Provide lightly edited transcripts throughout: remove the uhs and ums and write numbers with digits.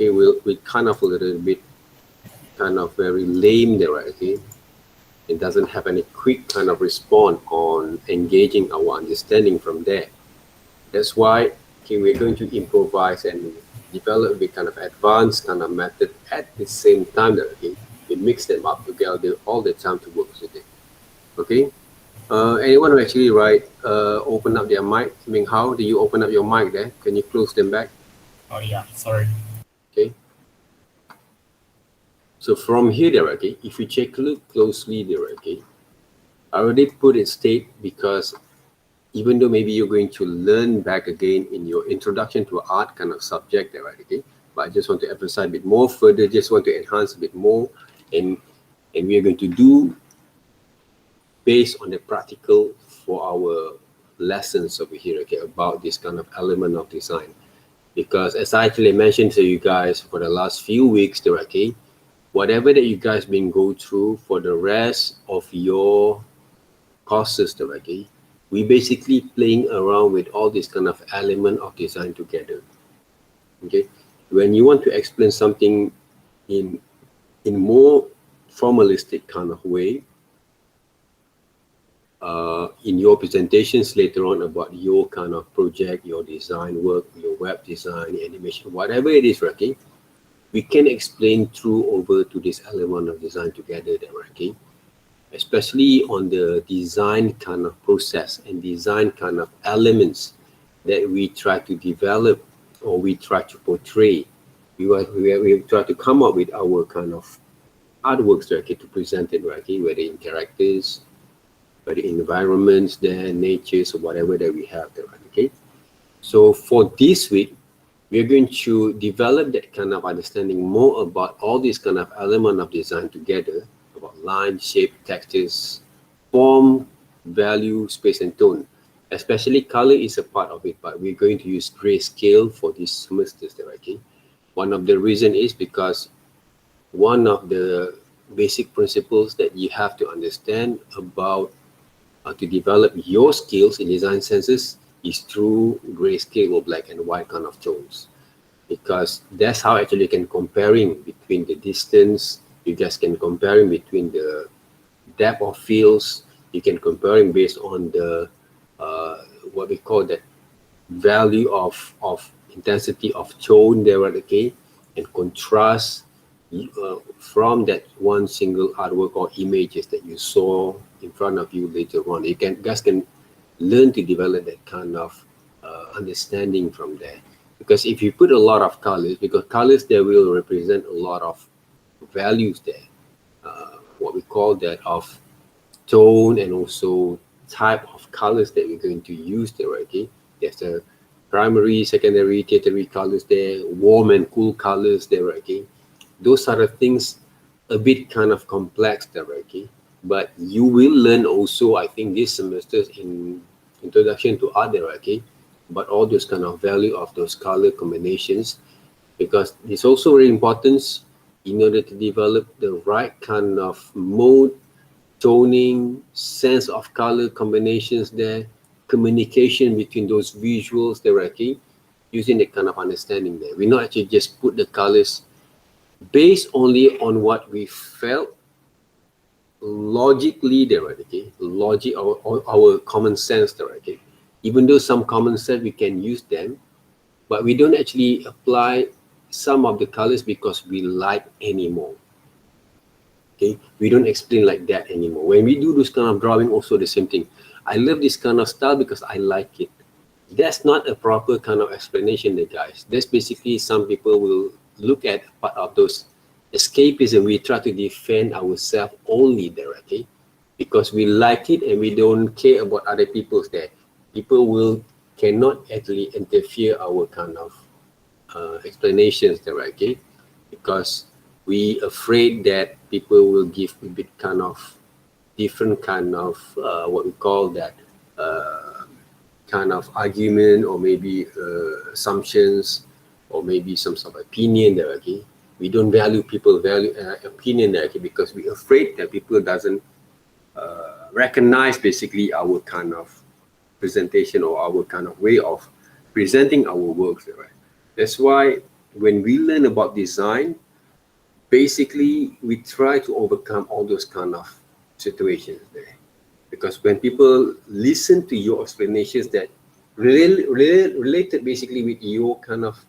okay, we kind of a little bit kind of very lame there, right? Okay, it doesn't have any quick kind of response on engaging our understanding from there. That's why, okay, we're going to improvise and develop a kind of advanced kind of method at the same time that, okay, we mix them up together all the time to work with it. Okay. Anyone who actually open up their mic? Ming, how do you open up your mic there? Can you close them back? Oh yeah, sorry. Okay. So from here there, okay, if you check look closely there, okay, I already put it state because even though maybe you're going to learn back again in your introduction to art kind of subject there, right, okay, but I just want to emphasize a bit more further, just want to enhance a bit more, and we are going to do based on the practical for our lessons over here, okay, about this kind of element of design. Because as I actually mentioned to you guys for the last few weeks there, okay, whatever that you guys been go through for the rest of your courses there, okay, we basically playing around with all this kind of element of design together. Okay, when you want to explain something in more formalistic kind of way, in your presentations later on about your kind of project, your design work, your web design, animation, whatever it is, okay, we can explain through over to this element of design together there, okay, especially on the design kind of process and design kind of elements that we try to develop or we try to portray. We try to come up with our kind of artworks, okay, to present it, okay, whether in characters, whether in environments, there, natures, or whatever that we have there, okay. So for this week, we're going to develop that kind of understanding more about all these kind of element of design together, about line, shape, textures, form, value, space, and tone. Especially color is a part of it, but we're going to use grayscale for these semesters there, okay. One of the reason is because one of the basic principles that you have to understand about to develop your skills in design senses is through grayscale or black and white kind of tones, because that's how actually you can comparing between the distance, you guys can comparing between the depth of fields, you can comparing based on the what we call that value of intensity of tone there, okay, and contrast from that one single artwork or images that you saw in front of you later on. You guys can learn to develop that kind of understanding from there. Because if you put a lot of colors, because colors there will represent a lot of values there, what we call that of tone and also type of colors that we're going to use there, okay? There's the primary, secondary, tertiary colors there, warm and cool colors there, okay? Those are the things a bit kind of complex there, okay? But you will learn also, I think, this semester in introduction to art there, okay? But all those kind of value of those color combinations, because it's also very important in order to develop the right kind of mode, toning, sense of color combinations there, communication between those visuals there, okay? Using that kind of understanding there. We not actually just put the colors based only on what we felt logically there, okay? Logic, our common sense there, okay? Even though some common sense we can use them, but we don't actually apply some of the colors because we like anymore. Okay, we don't explain like that anymore. When we do this kind of drawing, also the same thing. I love this kind of style because I like it. That's not a proper kind of explanation there, guys. That's basically some people will look at part of those escapism. We try to defend ourselves only there, okay? Because we like it and we don't care about other people's there. People cannot actually interfere our kind of explanations there, okay? Because we afraid that people will give a bit kind of different kind of what we call that kind of argument, or maybe assumptions, or maybe some sort of opinion there, okay? We don't value people value opinion there, okay? Because we're afraid that people doesn't recognize basically our kind of presentation or our kind of way of presenting our works, right? That's why when we learn about design, basically we try to overcome all those kind of situations there. Because when people listen to your explanations that related basically with your kind of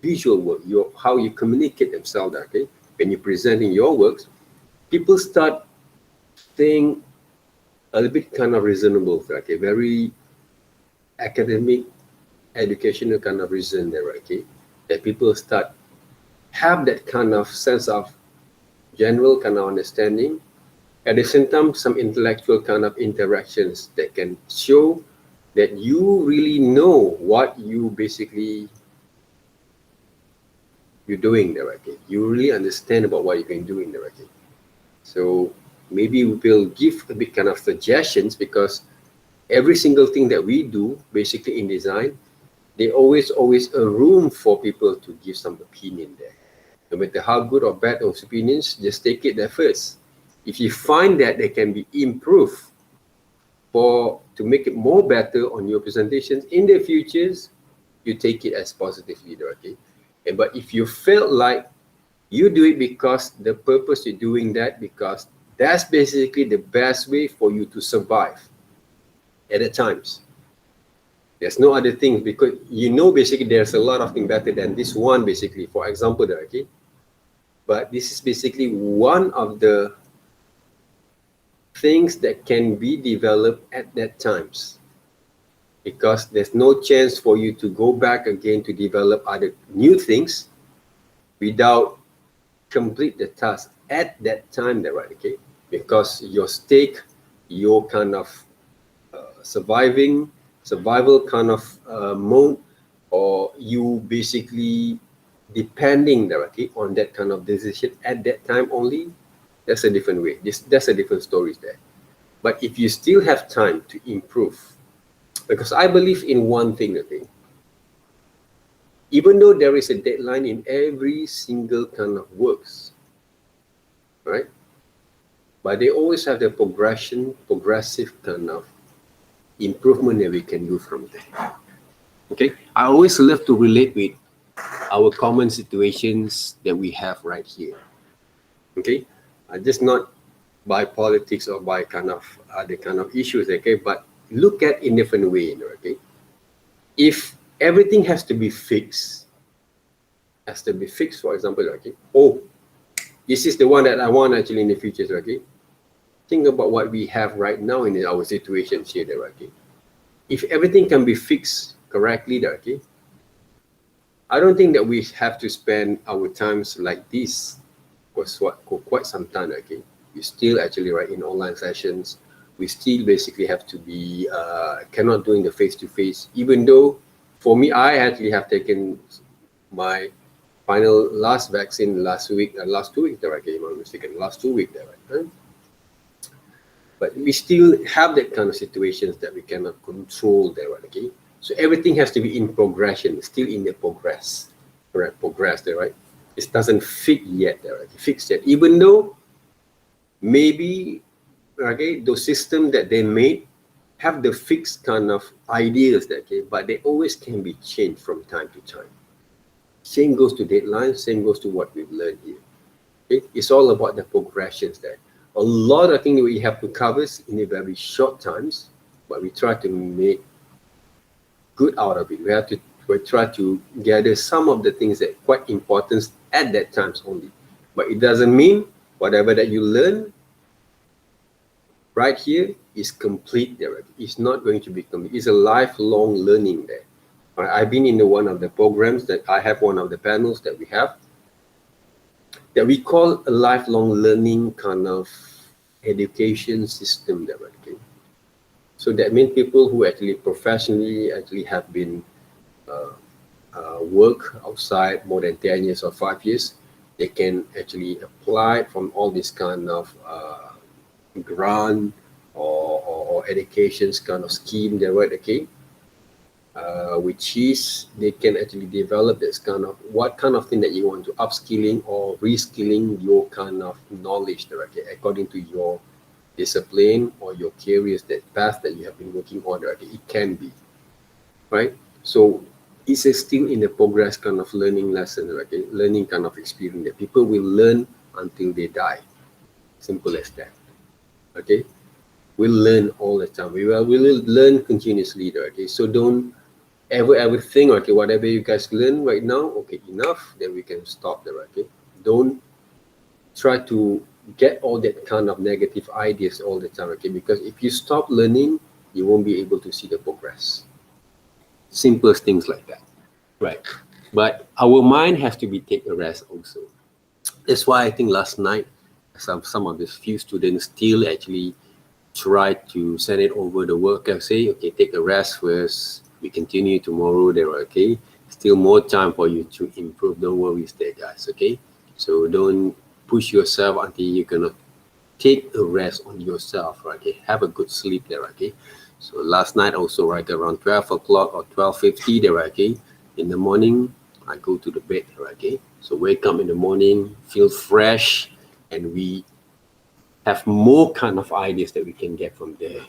visual work, your how you communicate themselves, okay, when you're presenting your works, people start staying a little bit kind of reasonable, okay, very academic, educational kind of reason there, okay, that people start have that kind of sense of general kind of understanding. At the same time, some intellectual kind of interactions that can show that you really know what you basically you're doing there, okay. You really understand about what you're going to do in there, okay. So maybe we will give a bit kind of suggestions, because every single thing that we do basically in design, there always a room for people to give some opinion there. No matter how good or bad those opinions, just take it there first. If you find that they can be improved to make it more better on your presentations in the futures, you take it as positively, okay. But if you felt like you do it because the purpose you're doing that, because that's basically the best way for you to survive at the times. There's no other thing, because basically there's a lot of things better than this one basically, for example there, okay. But this is basically one of the things that can be developed at that times, because there's no chance for you to go back again to develop other new things without complete the task at that time there, right, okay. Because your stake, your kind of survival kind of mode, or you basically depending there, okay, on that kind of decision at that time only, that's a different way. That's a different story there. But if you still have time to improve, because I believe in one thing, okay, even though there is a deadline in every single kind of works, right? But they always have the progressive kind of improvement that we can do from there. Okay, I always love to relate with our common situations that we have right here. Okay, just not by politics or by kind of other kind of issues. Okay, but look at in different way. Okay, if everything has to be fixed, for example, okay, oh, this is the one that I want actually in the future. Okay, think about what we have right now in our situations here. Okay, if everything can be fixed correctly, okay, I don't think that we have to spend our times like this for quite some time. Okay, we still actually in online sessions. We still basically have to be cannot doing the face-to-face. Even though, for me, I actually have taken my final last vaccine last 2 weeks there. Okay, if I'm mistaken, last 2 weeks there. Right? But we still have that kind of situations that we cannot control there. Okay, so everything has to be in progression, still in the progress, correct? Progress there, right? It doesn't fit yet there, right? Fixed yet, even though maybe okay, those systems that they made have the fixed kind of ideas that okay, but they always can be changed from time to time. Same goes to deadlines, same goes to what we've learned here. Okay? It's all about the progressions there. A lot of things we have to cover in a very short times, but we try to make good out of it. We try to gather some of the things that are quite important at that times only. But it doesn't mean whatever that you learn right here is complete there. It's not going to be complete. It's a lifelong learning there. I've been in one of the programs that I have, one of the panels that we have, that we call a lifelong learning kind of education system there. Okay? So that means people who actually professionally actually have been work outside more than 10 years or 5 years, they can actually apply from all this kind of grant or educations kind of scheme there, right? Okay, which is they can actually develop this kind of what kind of thing that you want to upskilling or reskilling your kind of knowledge there, okay, according to your discipline or your careers, that path that you have been working on there, okay, it can be right. So it's a still in the progress kind of learning lesson, okay? Learning kind of experience that people will learn until they die. Simple as that. Okay? We'll learn all the time. We will learn continuously, okay? So don't ever think, okay, whatever you guys learn right now, okay, enough, then we can stop there, okay? Don't try to get all that kind of negative ideas all the time, okay? Because if you stop learning, you won't be able to see the progress. Simplest things like that, right? But our mind has to be take a rest also. That's why I think last night some of these few students still actually try to send it over the work. I say, okay, take a rest first. We continue tomorrow. There, okay. Still more time for you to improve. Don't worry, there, guys. Okay. So don't push yourself until you cannot take a rest on yourself. Right? Okay. Have a good sleep there. Okay. So last night also, right around 12 o'clock or 12:50 there. Okay. In the morning, I go to the bed. Okay. So wake up in the morning, feel fresh, and we have more kind of ideas that we can get from there.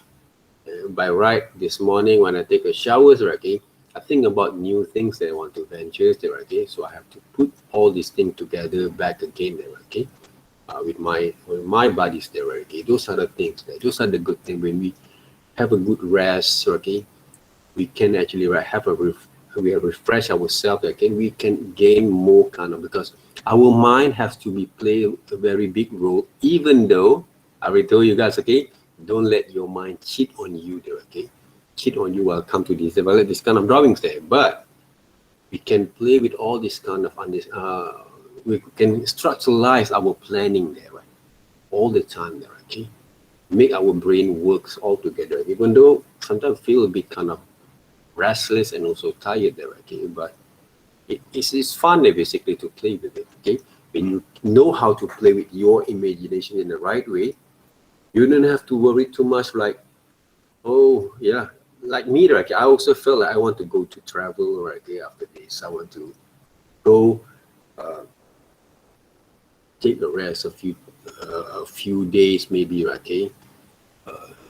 By right, this morning when I take a shower, okay, I think about new things that I want to venture, okay, so I have to put all these things together back again, okay, with my buddies there, okay. Those are the things, those are the good things. When we have a good rest, okay, we can actually have we have refresh ourselves, okay, we can gain more kind of, because our mind has to be play a very big role, even though I already told you guys, okay, don't let your mind cheat on you there, okay, cheat on you while come to develop this kind of drawings there. But we can play with all this kind of we can structuralize our planning there, right, all the time there, okay, make our brain works all together, even though sometimes feel a bit kind of restless and also tired there, okay, but it's fun basically to play with it, okay. When you know how to play with your imagination in the right way, you don't have to worry too much, like, oh yeah, like me, right, I also feel like I want to go to travel, right, okay, after this I want to go take a rest a few days maybe, okay,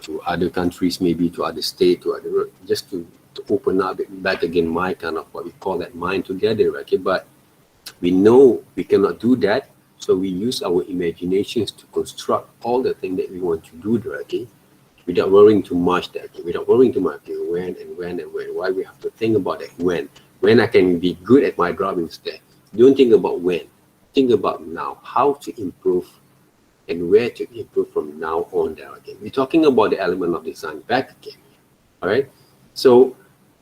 to other countries, maybe to other state, to other, just to open up back again my kind of what we call that mind together, okay. But we know we cannot do that, so we use our imaginations to construct all the things that we want to do there, okay, without worrying too much there, okay? Without worrying too much, okay, when and when and when. Why we have to think about that when I can be good at my drawings there. Don't think about when, think about now, how to improve and where to improve from now on there again. We're talking about the element of design back again. All right. So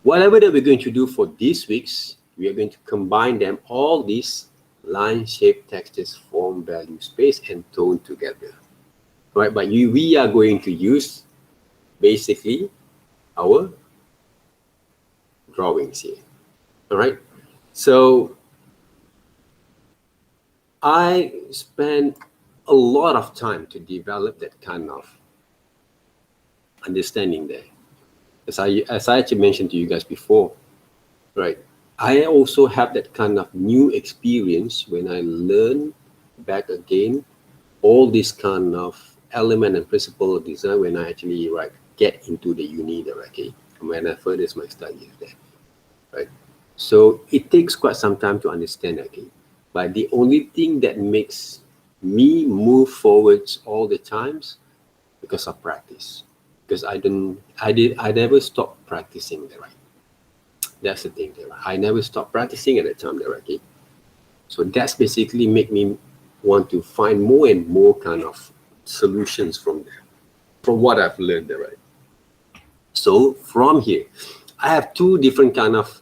whatever that we're going to do for these weeks, we are going to combine them, all these line, shape, textures, form, value, space, and tone together. All right. But we are going to use basically our drawings here. All right. So I spent a lot of time to develop that kind of understanding there. As I actually mentioned to you guys before, right? I also have that kind of new experience when I learn back again all this kind of element and principle of design when I actually get into the uni there, okay? When I further my studies there, right? So it takes quite some time to understand, okay? But the only thing that makes me move forwards all the times because of practice. Because I never stopped practicing there, right? That's the thing there. I never stopped practicing at the time there, okay? So that's basically make me want to find more and more kind of solutions from there, from what I've learned there, right? So from here, I have two different kind of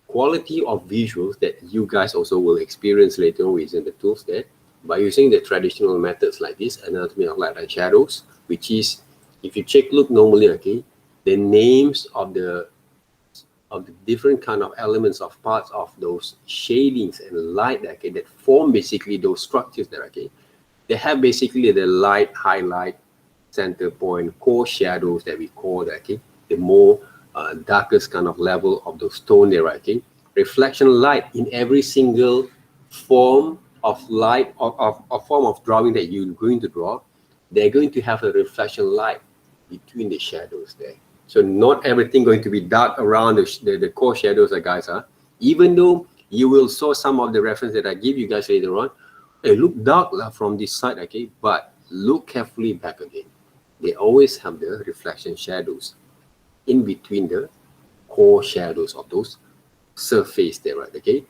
quality of visuals that you guys also will experience later on using the tools there by using the traditional methods like this, anatomy of light and shadows, which is, if you look normally, okay, the names of the different kind of elements of parts of those shadings and light, okay, that form basically those structures there, okay, they have basically the light, highlight, center point, core shadows that we call that, okay, the more darkest kind of level of those tone there, okay, reflection light in every single form of light of form of drawing that you're going to draw, they're going to have a reflection light between the shadows there. So not everything going to be dark around the core shadows, guys. Even though you will saw some of the reference that I give you guys later on, it look dark from this side, okay? But look carefully back again. They always have the reflection shadows in between the core shadows of those surface there, right? Okay.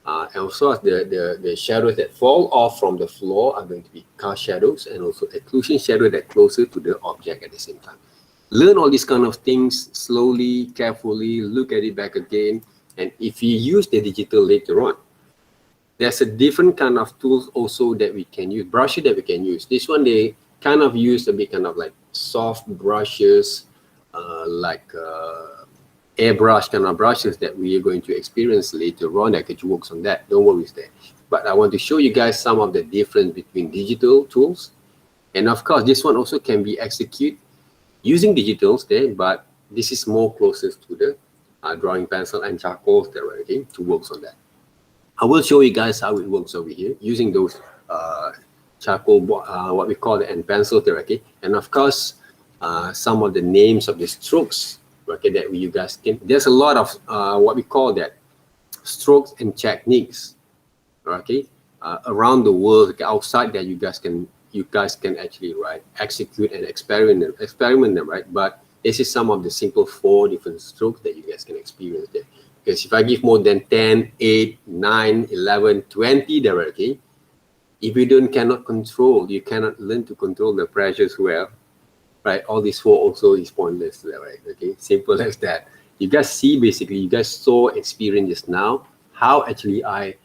And also the shadows that fall off from the floor are going to be cast shadows, and also occlusion shadow that closer to the object at the same time. Learn all these kind of things slowly, carefully, look at it back again. And if you use the digital later on, there's a different kind of tools also that we can use, brushes that we can use. This one, they kind of use a bit kind of like soft brushes, like airbrush kind of brushes that we are going to experience later on. I could work on that, don't worry there. But I want to show you guys some of the difference between digital tools. And of course, this one also can be executed using digitals there, but this is more closest to the drawing pencil and charcoals there, okay, to work on that. I will show you guys how it works over here using those charcoal, what we call it, and pencil there, okay. And of course, some of the names of the strokes, okay, that you guys can. There's a lot of what we call that strokes and techniques, okay, around the world, okay, outside that you guys can actually execute and experiment them, right? But this is some of the simple 4 different strokes that you guys can experience there. Because if I give more than 10, 8, 9, 11, 20 there, okay, if you cannot control, you cannot learn to control the pressures well, right? All these 4 also is pointless there, right? Okay, simple as that. You guys see, basically, you guys saw, experience just now, how actually I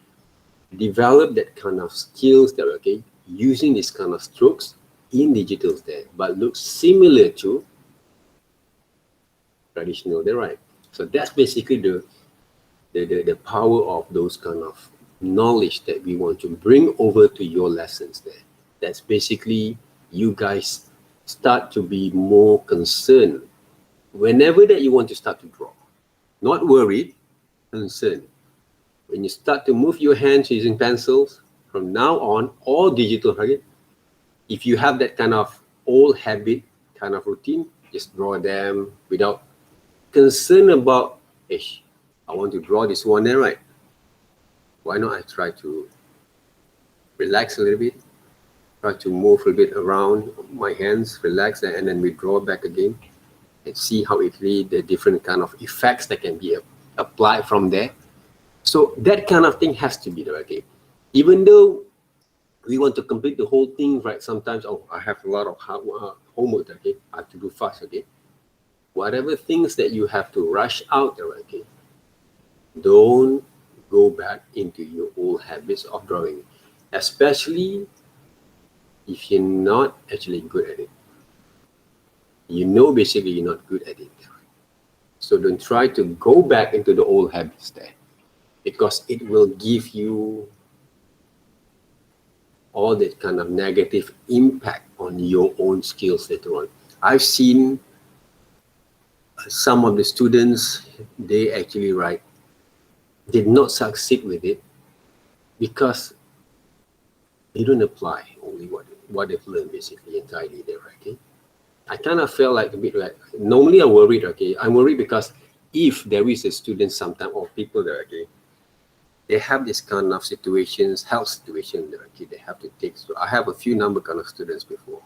developed that kind of skills there, okay, using this kind of strokes in digitals there, but looks similar to traditional there, right? So that's basically the power of those kind of knowledge that we want to bring over to your lessons there. That's basically you guys start to be more concerned whenever that you want to start to draw. Not worried, concerned. When you start to move your hands using pencils, from now on, all digital, right? If you have that kind of old habit, kind of routine, just draw them without concern about, I want to draw this one there, right? Why not I try to relax a little bit, try to move a bit around my hands, relax, and then we draw back again and see how it leads the different kind of effects that can be applied from there. So that kind of thing has to be there, okay? Even though we want to complete the whole thing, right? Sometimes, I have a lot of homework, okay? I have to do fast, okay? Whatever things that you have to rush out there, okay? Don't go back into your old habits of drawing, especially if you're not actually good at it. You know, basically, you're not good at it. So don't try to go back into the old habits there, because it will give you all that kind of negative impact on your own skills later on. I've seen some of the students, they actually did not succeed with it because they don't apply only what they've learned basically entirely there, okay? I kind of felt like a bit like, normally I'm worried, okay? I'm worried because if there is a student sometime or people there, okay, they have this kind of situations, health situation that, okay, they have to take. So I have a few number kind of students before.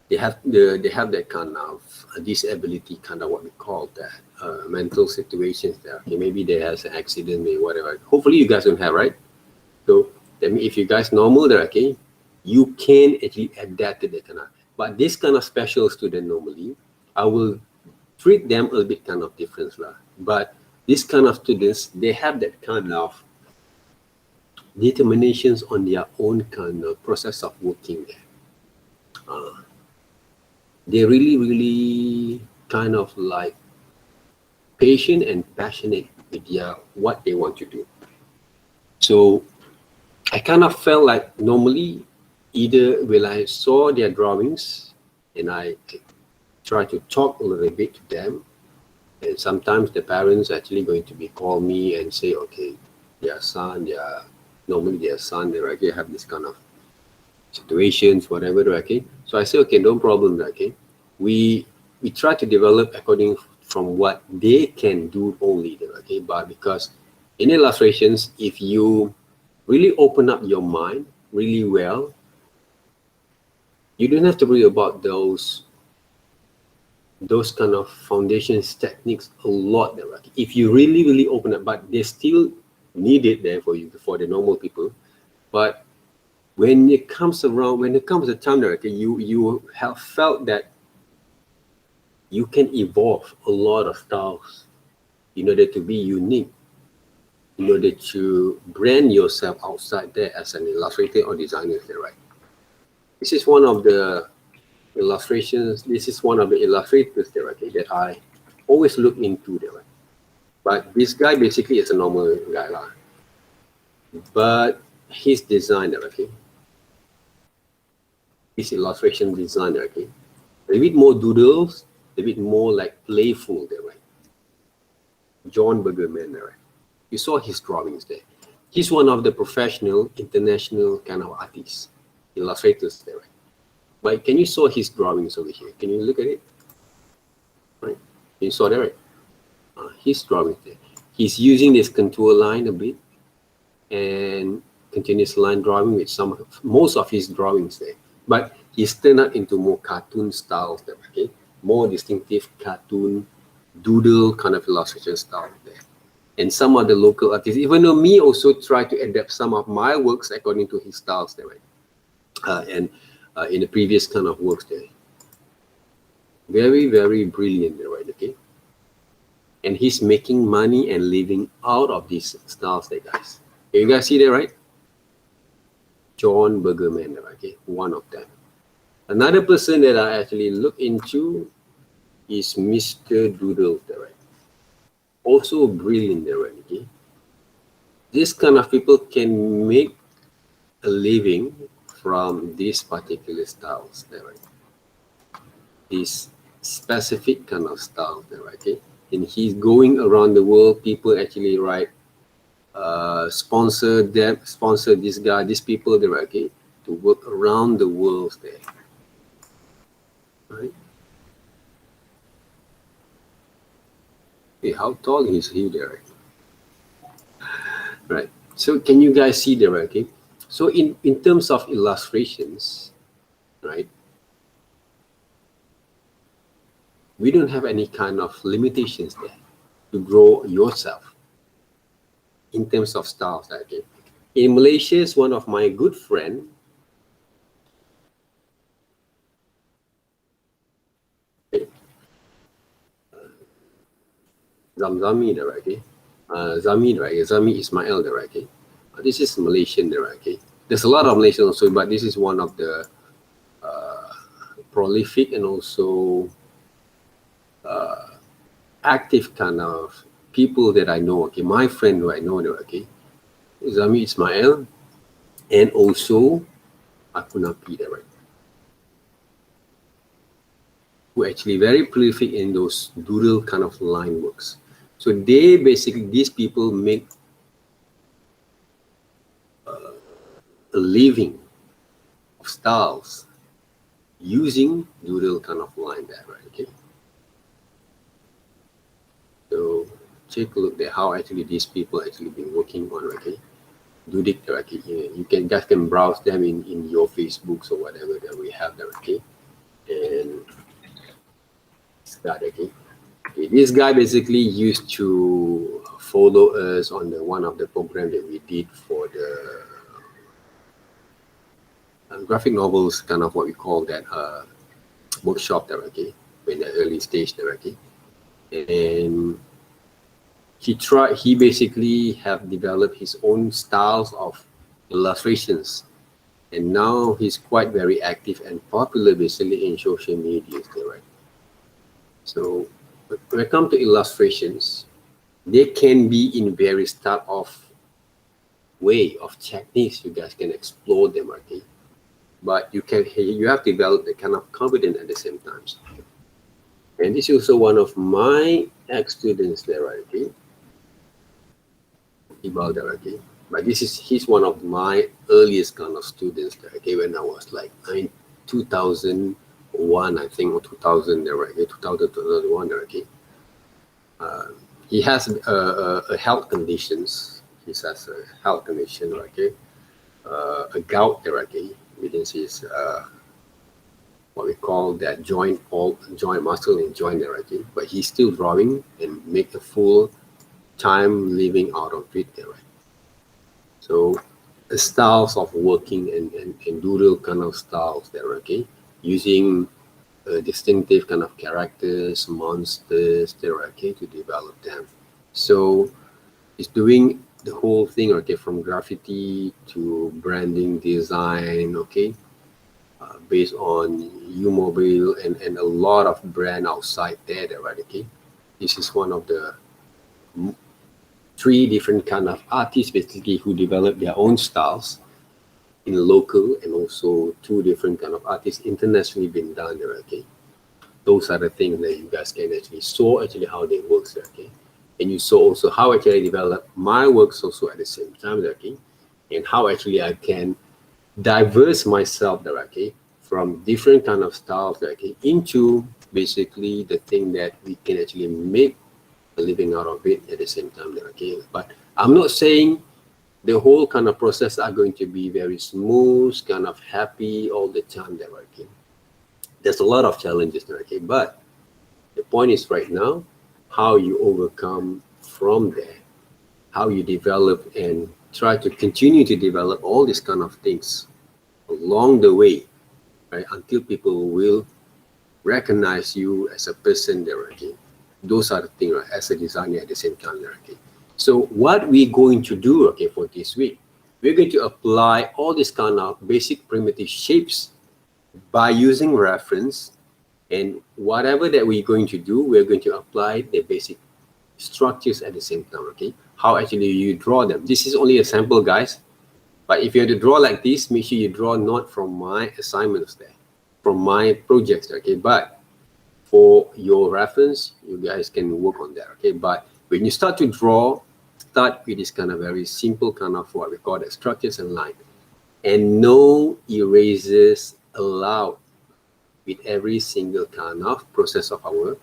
They have that kind of disability, kind of what we call that, mental situations there. Okay, maybe they has an accident, maybe whatever. Hopefully you guys don't have, right? So that means if you guys normal there, okay, you can actually adapt to that kind of. But this kind of special student normally, I will treat them a bit kind of different, but these kind of students, they have that kind of determinations on their own kind of process of working there. They really kind of like patient and passionate with what they want to do. So I kind of felt like normally either when I saw their drawings and I try to talk a little bit to them, and sometimes the parents actually going to be call me and say, okay, their son, they already have this kind of situations, whatever, okay? So I say, okay, no problem, okay? We we try to develop according from what they can do only there, okay? But because in illustrations, if you really open up your mind really well, you don't have to worry about those kind of foundations techniques a lot there, okay? If you really open up, but they still need it there for you, for the normal people. But when it comes a time there, okay, you have felt that you can evolve a lot of styles in order to be unique, in order to brand yourself outside there as an illustrator or designer there, right? This is one of the illustrators there, okay, that I always look into there, right? But this guy basically is a normal guy lah. But his designer, okay, his illustration designer, okay, a bit more doodles, a bit more like playful there, right? John Bergerman there, right? You saw his drawings there. He's one of the professional, international kind of artists, illustrators there, right? But can you saw his drawings over here? Can you look at it? Right? You saw that, right? His drawings there. He's using this contour line a bit and continuous line drawing with most of his drawings there. But he's turned out into more cartoon styles there, okay? More distinctive cartoon, doodle kind of illustration style there. And some of the local artists, even though me also try to adapt some of my works according to his styles there, right? In the previous kind of works there. Very brilliant there, right? Okay. And he's making money and living out of these styles there, guys. You guys see that, right? John Bergerman, okay, one of them. Another person that I actually look into is Mr. Doodle there, right? Also brilliant there, right? Okay. This kind of people can make a living from these particular styles there, right? This specific kind of style there, right? Okay. And he's going around the world. People actually write, sponsor this guy, these people there, okay, to work around the world there, right? Okay, how tall is he there? Right. So can you guys see there, okay? So in terms of illustrations, right, we don't have any kind of limitations there to grow yourself in terms of styles, okay? In Malaysia, is one of my good friend, Zamzami there, okay? Zami there, Zami Ismail there, okay? This is Malaysian there, okay? There's a lot of Malaysians also, but this is one of the prolific and also active kind of people that I know, okay? My friend who I know there, okay? Zami Ismail and also Akunapi there, right? Who actually very prolific in those doodle kind of line works. So they basically, these people make a living of styles using doodle kind of line there, right? Okay. So take a look at how actually these people actually been working on, okay? Doodle, okay? You can just browse them in your Facebooks or whatever that we have there, okay? And that, okay? Okay, this guy basically used to follow us on one of the programs that we did for the graphic novels, kind of what we call that workshop there, okay? In the early stage there, okay? And he basically have developed his own styles of illustrations, and now he's quite very active and popular basically in social media there, right? So when it comes to illustrations, they can be in various type of way of techniques. You guys can explore them, okay? But you have to develop the kind of confidence at the same time. And this is also one of my ex-students there, right? Okay? Ibal there, okay? But he's one of my earliest kind of students there, okay? When I was like 2000, 2001, I think, or 2000, okay, 2000, 2001, okay. He has a health conditions. He has a health condition, okay, a gout, okay, which is his, what we call that joint, all joint muscle and joint, okay. But he's still drawing and make a full time living out of it, right? So the styles of working and doodle kind of styles there, okay, using distinctive kind of characters, monsters there, okay, to develop them. So it's doing the whole thing, okay, from graffiti to branding design, okay, based on U-Mobile and a lot of brand outside there, right, okay. This is one of the three different kind of artists basically who develop their own styles in local, and also two different kind of artists internationally been done there, okay. Those are the things that you guys can actually saw actually how they work, okay. And you saw also how actually I develop my works also at the same time, okay, and how actually I can diverse myself, okay, from different kind of styles, okay, into basically the thing that we can actually make a living out of it at the same time, okay. But I'm not saying the whole kind of process are going to be very smooth, kind of happy all the time there, okay. There's a lot of challenges there, okay. But the point is right now, how you overcome from there, how you develop and try to continue to develop all these kind of things along the way, right? Until people will recognize you as a person there, okay? Those are the things, right? As a designer at the same time there, okay? So what we're going to do, okay, for this week, we're going to apply all these kind of basic primitive shapes by using reference, and whatever that we're going to do, we're going to apply the basic structures at the same time, okay? How actually you draw them. This is only a sample, guys. But if you have to draw like this, make sure you draw not from my assignments there, from my projects, okay? But for your reference, you guys can work on that, okay? But when you start to draw, start with this kind of very simple kind of what we call the structures and line. And no erasers allowed with every single kind of process of our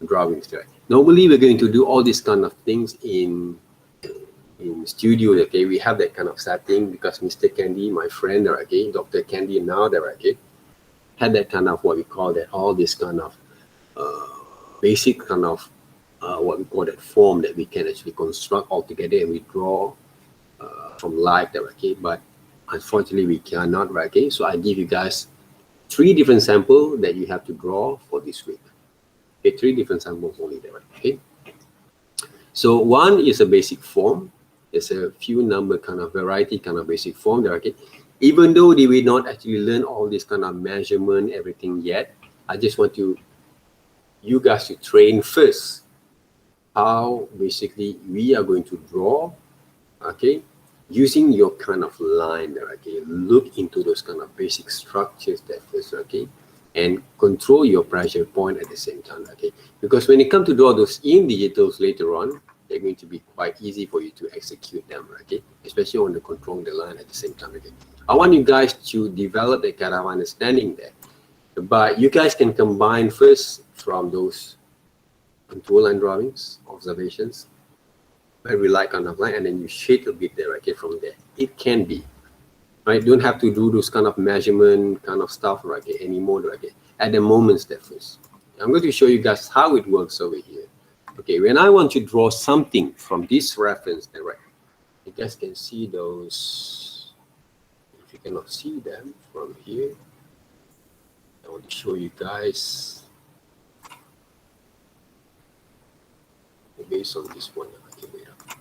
drawings there. Normally, we're going to do all these kind of things in studio, okay. We have that kind of setting because Mr. Candy, my friend, okay, Dr. Candy now, okay, had that kind of what we call that, all this kind of basic kind of what we call that form that we can actually construct all together and we draw from life there, okay. But unfortunately, we cannot, right, okay. So I give you guys 3 different samples that you have to draw for this week. Okay, 3 different samples only there, okay. So one is a basic form. There's a few number kind of variety kind of basic form there, okay. Even though they will not actually learn all this kind of measurement, everything yet, I just want you guys to train first how basically we are going to draw, okay, using your kind of line there, okay. Look into those kind of basic structures there first, okay, and control your pressure point at the same time, okay. Because when it comes to draw those in digitals later on, they're going to be quite easy for you to execute them, okay, especially on the control the line at the same time, okay. I want you guys to develop that kind of understanding there, but you guys can combine first from those contour line drawings, observations, very light kind of line, and then you shade a bit there, okay, from there. It can be, right? Don't have to do those kind of measurement kind of stuff, right, okay, anymore, right, okay, at the moment step first. I'm going to show you guys how it works over here. Okay, when I want to draw something from this reference, right, you guys can see those. If you cannot see them from here, I want to show you guys based on this one. Okay, wait up.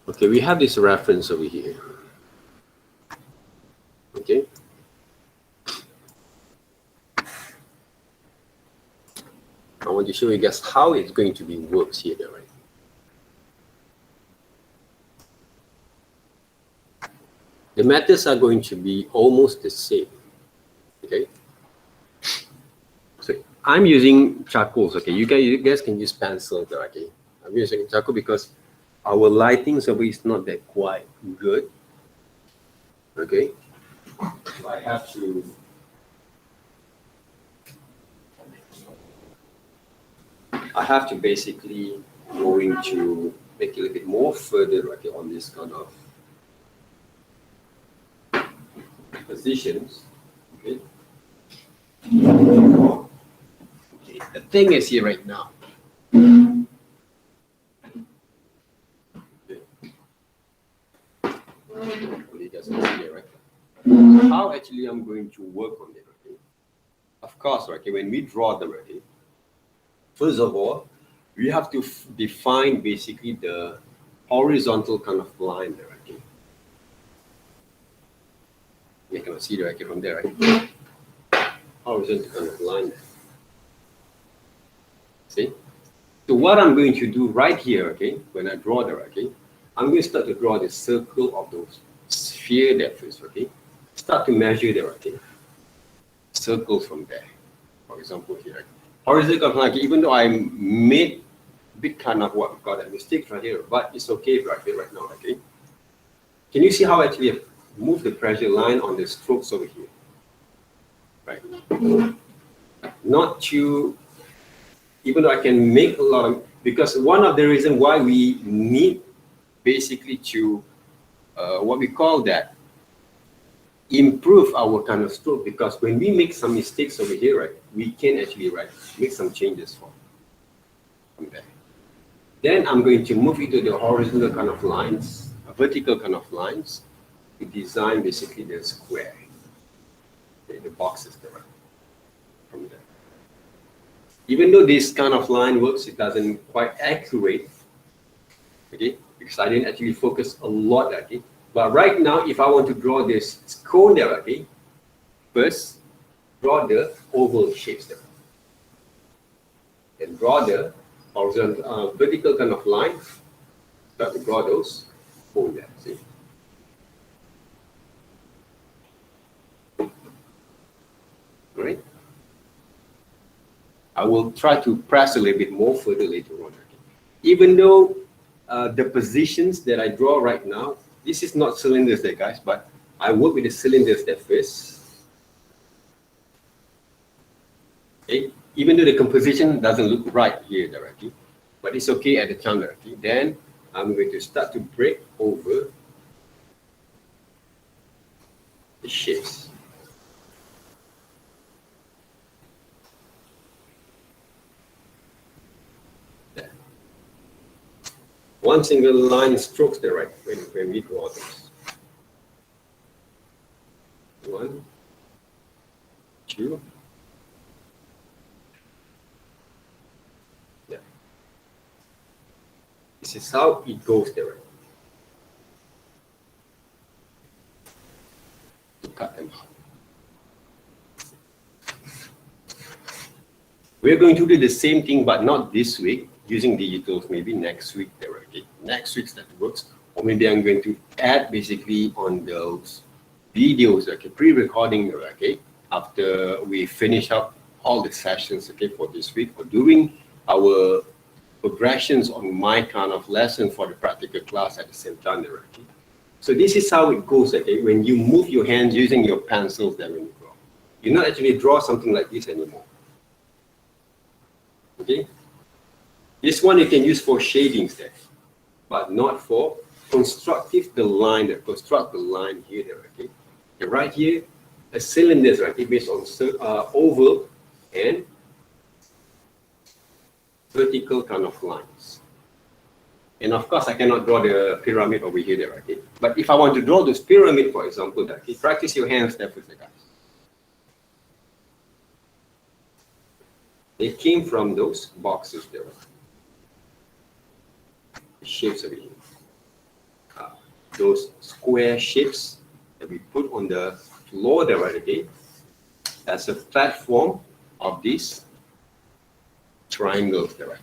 Okay, we have this reference over here. Okay. I want to show you guys how it's going to be works here, right? The methods are going to be almost the same. Okay. So I'm using charcoals, okay? You guys can use pencils, okay? I'm using charcoal because our lighting survey is not that quite good, okay? So I have to basically going to make it a little bit more further, okay, on this kind of positions, okay? Okay, the thing is here right now. Okay. You guys can see it, right? So how actually I'm going to work on it, okay? Of course, okay, when we draw them, okay, first of all, we have to define basically the horizontal kind of line there, okay? You can see the okay from there, right? Horizontal kind of line there. See? So what I'm going to do right here, okay, when I draw there, okay, I'm going to start to draw the circle of those sphere there first, okay? Start to measure there, okay? Circles from there. For example, here. Horizontal line, okay, even though I made big kind of what we call that mistake right here, but it's okay right here, right now, okay? Can you see how actually I move the pressure line on the strokes over here? Right? Not to, even though I can make a lot of, because one of the reasons why we need basically to, what we call that, improve our kind of stroke, because when we make some mistakes over here, right, we can actually, right, make some changes from there. Then I'm going to move into the horizontal kind of lines, vertical kind of lines, to design basically the square, okay, the boxes there, right, from there. Even though this kind of line works, it doesn't quite accurate, okay, because I didn't actually focus a lot, okay. But right now, if I want to draw this cone there, okay, first draw the oval shapes there, and draw the horizontal, vertical kind of lines. Start to draw those cone there. See. Right. I will try to press a little bit more further later on. Okay. Even though the positions that I draw right now, this is not cylinders there, guys, but I work with the cylinders there first. Okay. Even though the composition doesn't look right here directly, but it's okay at the time directly. Then I'm going to start to break over the shapes. There. One single line strokes there, right, when we draw this. 1, 2. Yeah. This is how it goes there, right? To cut them out. We're going to do the same thing, but not this week, using digitals, maybe next week there, okay? Next week that works. Or maybe I'm going to add basically on those videos, okay, pre-recording, okay, after we finish up all the sessions, okay, for this week, or doing our progressions on my kind of lesson for the practical class at the same time, okay? So this is how it goes, okay, when you move your hands using your pencils there when you draw. You not actually draw something like this anymore. Okay, this one you can use for shadings there, but not for constructive the line there. Construct the line here there, okay. And right here, a cylinder, right, based on oval and vertical kind of lines. And of course, I cannot draw the pyramid over here there, okay. But if I want to draw this pyramid, for example, that, okay, practice your hands there with the guys. They came from those boxes there. The shapes of it. Those square shapes that we put on the floor there, right, okay, as a platform of these triangles there, right.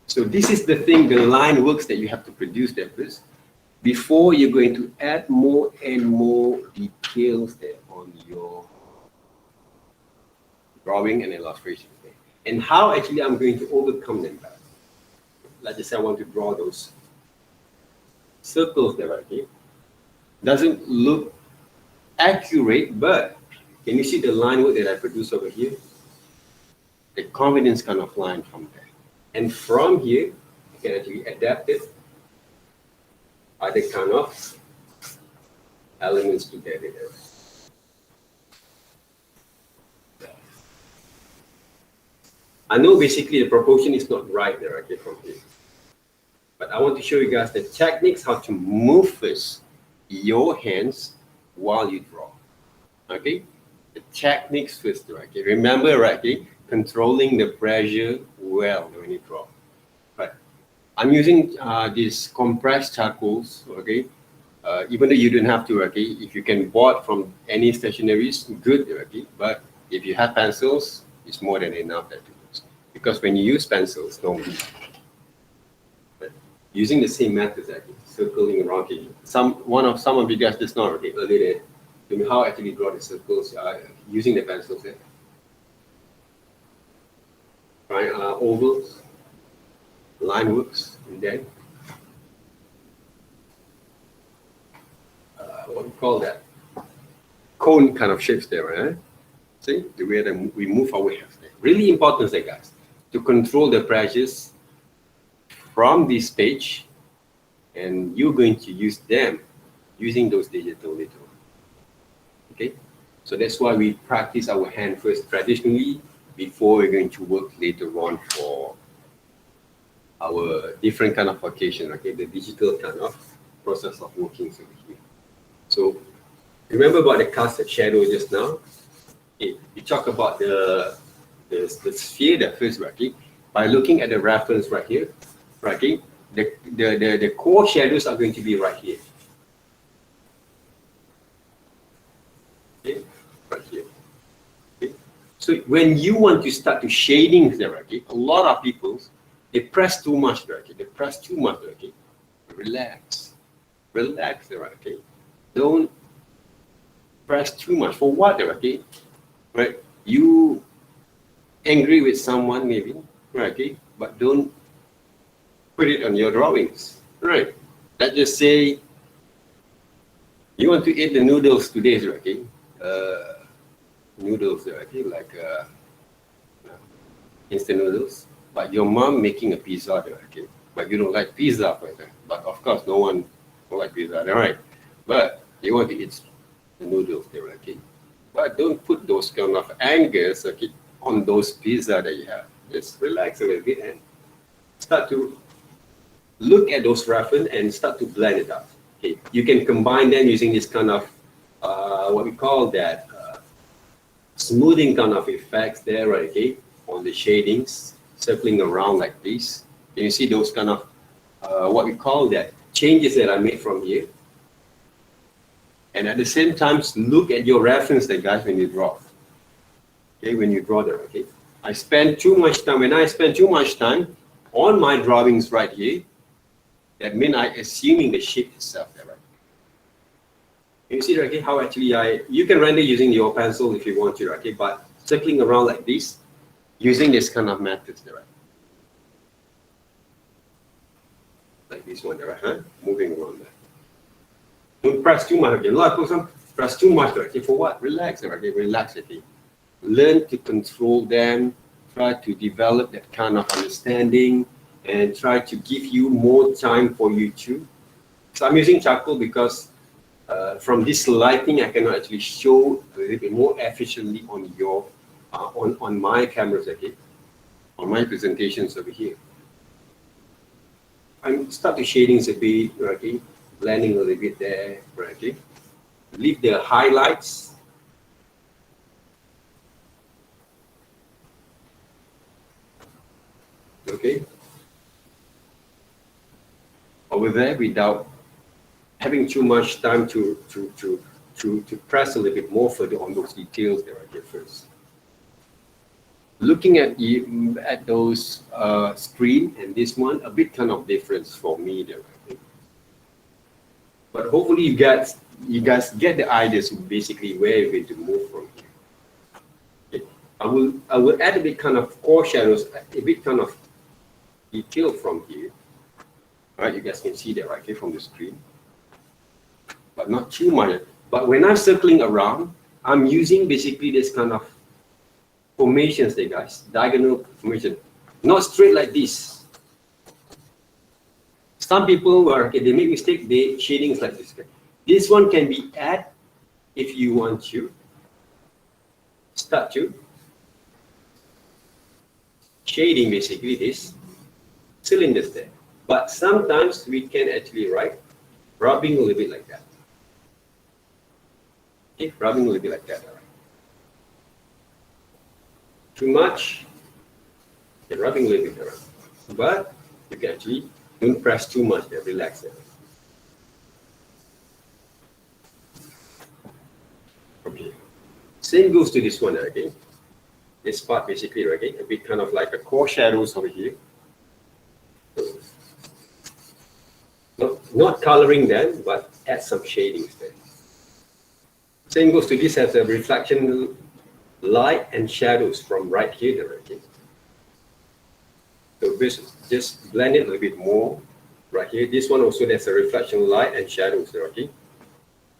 So this is the thing, the line works that you have to produce there first, before you're going to add more and more details there on your drawing and illustrations there. And how actually I'm going to overcome them. Like I said, I want to draw those circles there, okay? Doesn't look accurate, but can you see the line work that I produced over here? The confidence kind of line from there. And from here, you can actually adapt it, other kind of elements together there. I know basically the proportion is not right there, okay, from here. But I want to show you guys the techniques how to move first your hands while you draw. Okay? The techniques first, okay? Remember, right, okay? Controlling the pressure well when you draw. But I'm using these compressed charcoals, okay? Even though you don't have to, okay? If you can bought from any stationaries, good, okay? But if you have pencils, it's more than enough that to use. Because when you use pencils, normally, but using the same methods, actually, circling around, okay? Some of you guys just know, okay, earlier, tell me how I actually draw the circles using the pencils there. Right, ovals, line works, and then what do you call that? Cone kind of shapes there, right? See the way that we move our hands there. Really important, guys, to control the pressures from this stage, and you're going to use them using those digital later on. Okay, so that's why we practice our hand first traditionally before we're going to work later on for our different kind of occasion. Okay, the digital kind of process of working over here. So remember about the cast shadow just now. Okay, we talk about the sphere that first, right? Okay? By looking at the reference right here, right? Okay? The core shadows are going to be right here. Okay, right here. Okay. So when you want to start to shading there, okay, a lot of people they press too much there, okay? They press too much there, okay? Relax. Relax there, okay? Don't press too much. For what there, okay? Right? You angry with someone maybe, right? Okay? But don't put it on your drawings. Right? Let's just say you want to eat the noodles today, okay? Noodles, okay? Like instant noodles. But your mom making a pizza, okay? But you don't like pizza, but of course no one don't like pizza, right? But you want to eat the noodles there, okay? But don't put those kind of angers, okay, on those pizza that you have. Just relax a little bit and start to look at those reference and start to blend it up. Okay, you can combine them using this kind of what we call that smoothing kind of effects there, right? Okay, on the shadings, circling around like this. Can you see those kind of what we call that changes that I made from here? And at the same time, look at your reference, there, guys, when you draw. Okay, when you draw there, okay. I spend too much time. When I spend too much time on my drawings right here, that means I assuming the shape itself there, right? You see, okay, how actually you can render using your pencil if you want to, okay, but circling around like this, using this kind of methods there, right? Like this one there, right? Huh? Moving around there. Don't press too much again. A lot of people press too much, okay, for what? Relax, okay, relax, okay. Learn to control them, try to develop that kind of understanding, and try to give you more time for you to. So I'm using charcoal because from this lighting, I cannot actually show a little bit more efficiently on your on my cameras, okay, on my presentations over here. I'm start the shadings a bit, okay, blending a little bit there, okay. Leave the highlights. Okay, over there without having too much time to press a little bit more further on those details there right here first. Looking at those screen and this one, a bit kind of difference for me there. Right? But hopefully you guys get the ideas of basically where you're going to move from here. Okay. I will add a bit kind of core shadows, a bit kind of detail from here. All right, you guys can see that right here from the screen, but not too much. But when I'm circling around, I'm using basically this kind of formations there, guys, diagonal formation, not straight like this. Some people were, okay, they make mistake, they shadings like this. This one can be add if you want to. Start to shading basically this cylinders there. But sometimes we can actually write rubbing a little bit like that. Okay, rubbing a little bit like that. All right. Too much, okay, rubbing a little bit around. But you can actually don't press too much there, relax there. Okay. Same goes to this one again. This part basically, okay, a bit kind of like a core shadows over here. Not coloring them, but add some shadings there. Same goes to this as a reflection light and shadows from right here directly. So just blend it a little bit more right here. This one also there's a reflection light and shadows there, okay?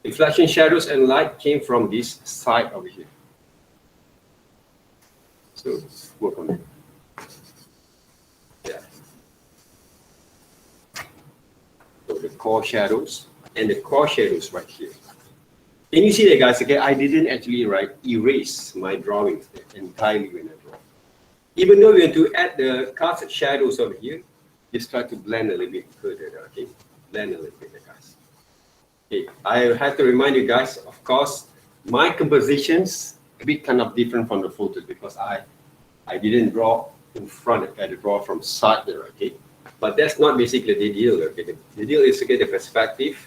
Reflection, shadows, and light came from this side over here. So work on it. Yeah. So the core shadows and the core shadows right here. Can you see that, guys? Okay, I didn't actually erase my drawings entirely when I draw. Even though we want to add the cast shadows over here, just try to blend a little bit further. Okay, blend a little bit, guys. Okay, I have to remind you guys, of course, my compositions a bit kind of different from the photos because I didn't draw in front. I had to draw from side there. Okay, but that's not basically the deal. Okay, the deal is to get the perspective.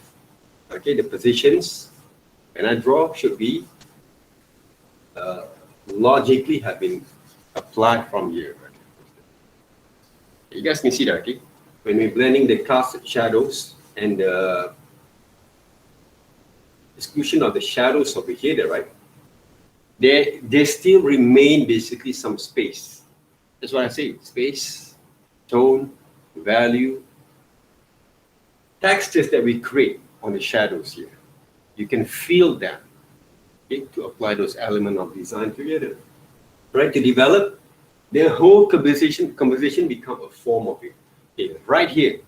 Okay, the positions. And I draw should be logically have been applied from here. You guys can see that, okay? When we're blending the cast shadows and the exclusion of the shadows over here, right? There still remain basically some space. That's what I say, space, tone, value, textures that we create on the shadows here. You can feel them, okay, to apply those elements of design together, right? To develop the whole composition become a form of it. Okay, right here,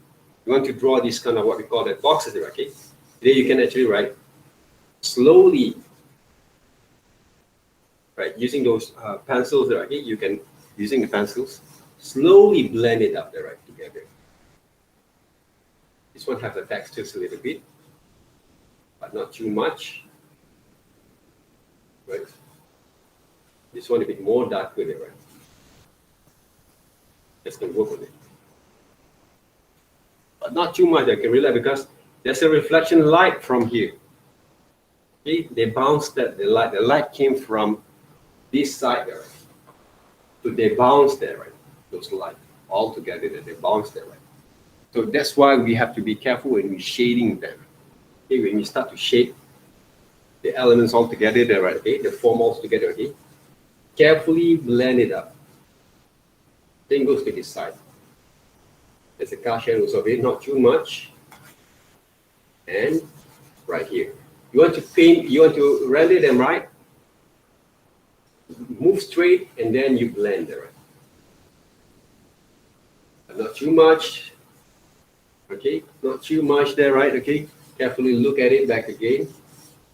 you want to draw this kind of what we call the boxes, okay? There you can actually write slowly, right? Using those pencils, okay? You can using the pencils slowly blend it up there, right, together. This one has the textures a little bit, but not too much, right? This one a bit more darker there, right? Just gonna work on it, but not too much. I can realize because there's a reflection light from here. Okay, they bounced that the light came from this side there, right? So they bounced there, right? Those light all together, they bounced there, right? So that's why we have to be careful when we're shading them. Okay, when we start to shape the elements all together there, right? Okay, the form all together, okay? Carefully blend it up. Then goes to this side. There's a cast shadows of it, not too much. And right here. You want to paint, you want to render them right. Move straight and then you blend it, right? But not too much. Okay, not too much there, right? Okay. Carefully look at it back again.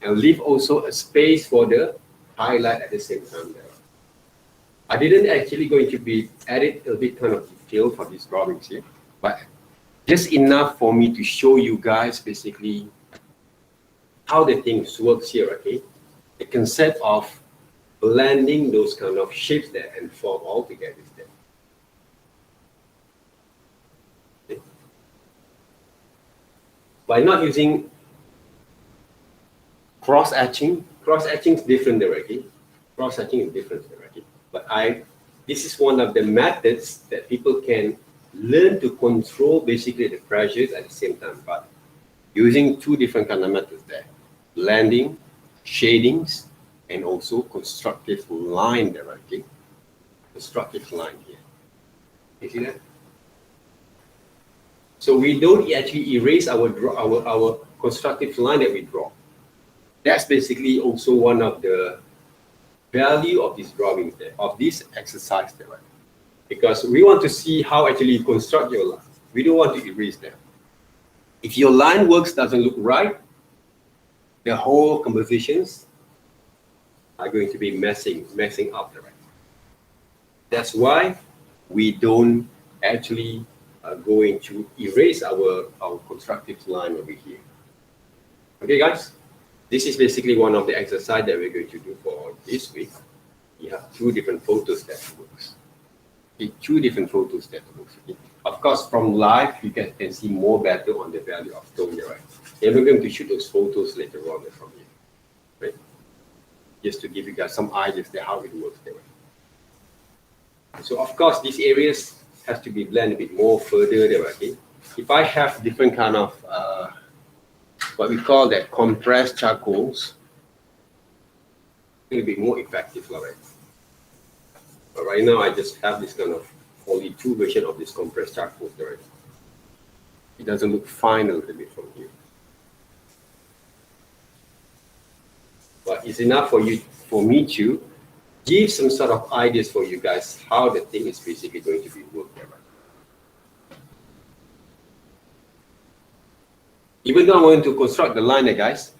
And leave also a space for the highlight at the same time there. I didn't actually going to be added a bit kind of detail for these drawings here, but just enough for me to show you guys basically how the things works here, okay? The concept of blending those kind of shapes there and form all together there. Okay. By not using cross-hatching is different there, okay? Cross-hatching is different there, okay? But this is one of the methods that people can learn to control basically the pressures at the same time, but using two different kind of methods there. Blending, shadings, and also constructive line there, okay? Constructive line here. You see that? So we don't actually erase our constructive line that we draw. That's basically also one of the value of this drawing there, of this exercise there, right? Because we want to see how actually you construct your line. We don't want to erase them. If your line works doesn't look right, the whole compositions are going to be messing up the right. That's why we don't actually going to erase our constructive line over here. Okay, guys, this is basically one of the exercise that we're going to do for this week. You have two different photos that works. Okay, two different photos that works. Okay. Of course, from live, you can see more better on the value of tone there, right? And we're going to shoot those photos later on from here, right? Just to give you guys some ideas of how it works there. So of course, these areas has to be blended a bit more further there, okay? If I have different kind of what we call that compressed charcoals, it will be more effective, right? But right now, I just have this kind of only two version of this compressed charcoal there. It doesn't look fine a little bit from here, but it's enough for me to give some sort of ideas for you guys how the thing is basically going to be worked there. Even though I'm going to construct the line there, guys,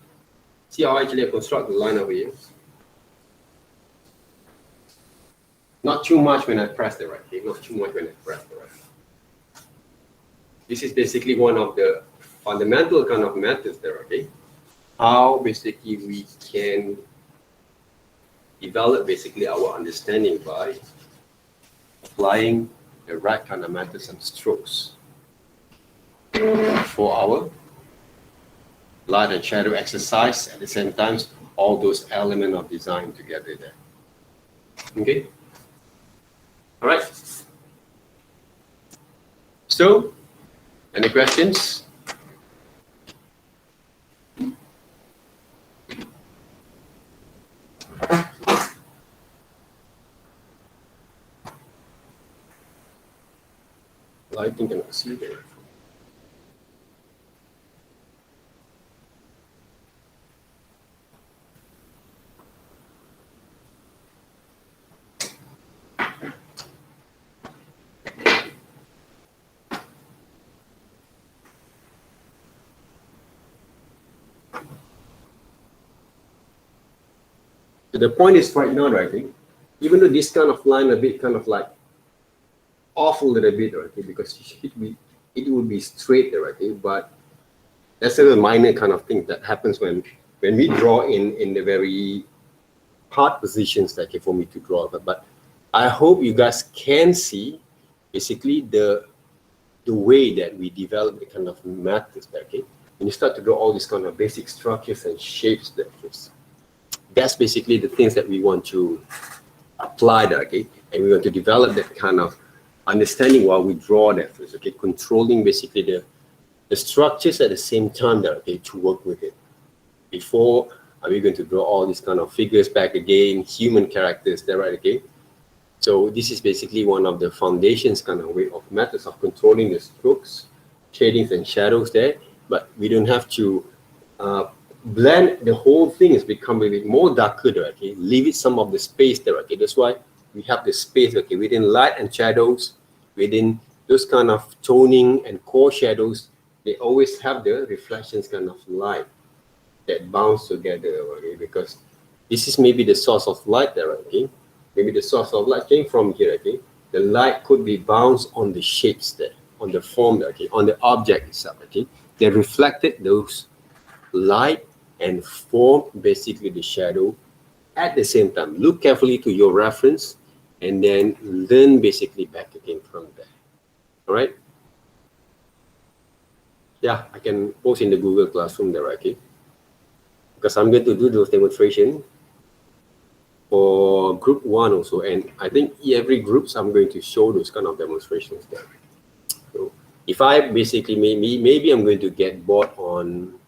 see how actually I construct the line over here. Not too much when I press the right, okay? Not too much when I press the right. This is basically one of the fundamental kind of methods there, okay? How basically we can develop basically our understanding by applying the right kind of methods and strokes for our light and shadow exercise, at the same time all those elements of design together there. Okay, all right, so any questions? I think I can see there. So the point is right now, right? Even though this kind of line a bit kind of like off a little bit, right? Because it would be straight there, right? But that's a minor kind of thing that happens when we draw in the very hard positions, like for me to draw. But I hope you guys can see basically the way that we develop the kind of methods, okay? When you start to draw all these kind of basic structures and shapes, that's basically the things that we want to apply there, okay? And we want to develop that kind of understanding while we draw that first, okay? Controlling basically the structures at the same time there, okay, to work with it. Before, are we going to draw all these kind of figures back again, human characters there, right, okay? So this is basically one of the foundations kind of way of methods of controlling the strokes, shadings and shadows there, but we don't have to blend the whole thing. Has become a bit more darker there, okay? Leave it some of the space there, okay? That's why we have the space, okay, within light and shadows, within those kind of toning and core shadows, they always have the reflections kind of light that bounce together, okay? Because this is maybe the source of light there, okay? Maybe the source of light came from here, okay? The light could be bounced on the shapes there, on the form there, okay? On the object itself, okay? They reflected those light and form basically the shadow at the same time. Look carefully to your reference and then learn basically back again from there. All right? Yeah, I can post in the Google Classroom there, okay? Because I'm going to do those demonstration for group 1 also, and I think every groups I'm going to show those kind of demonstrations there. So if I basically maybe I'm going to get bored on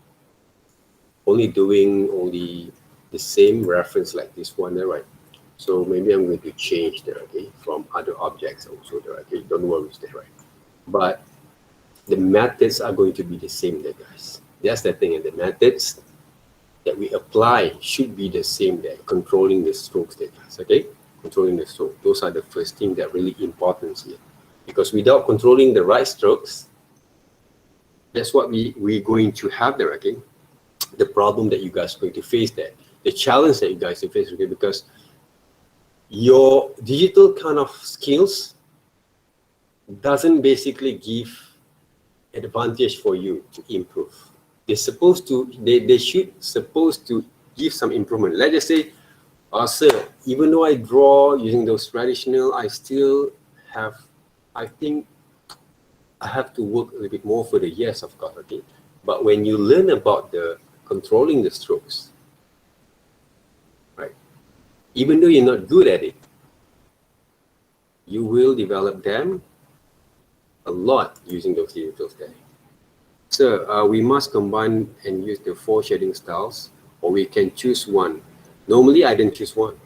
only doing the same reference like this one there, right? So maybe I'm going to change there, okay, from other objects also there, okay? Don't worry there, right? But the methods are going to be the same there, guys. That's the thing, and the methods that we apply should be the same there, controlling the strokes there, guys, okay? Controlling the stroke. Those are the first thing that really important here. Because without controlling the right strokes, that's what we're going to have there, okay? The problem that you guys are going to face there, the challenge that you guys will face, okay? Because your digital kind of skills doesn't basically give advantage for you to improve. They're supposed to, they should supposed to give some improvement. Let's just say, sir, even though I draw using those traditional, I still have, I think I have to work a little bit more for the years, of course, okay? But when you learn about the controlling the strokes, right? Even though you're not good at it, you will develop them a lot using those digitals there. So we must combine and use the 4 shading styles, or we can choose one. Normally, I didn't choose one.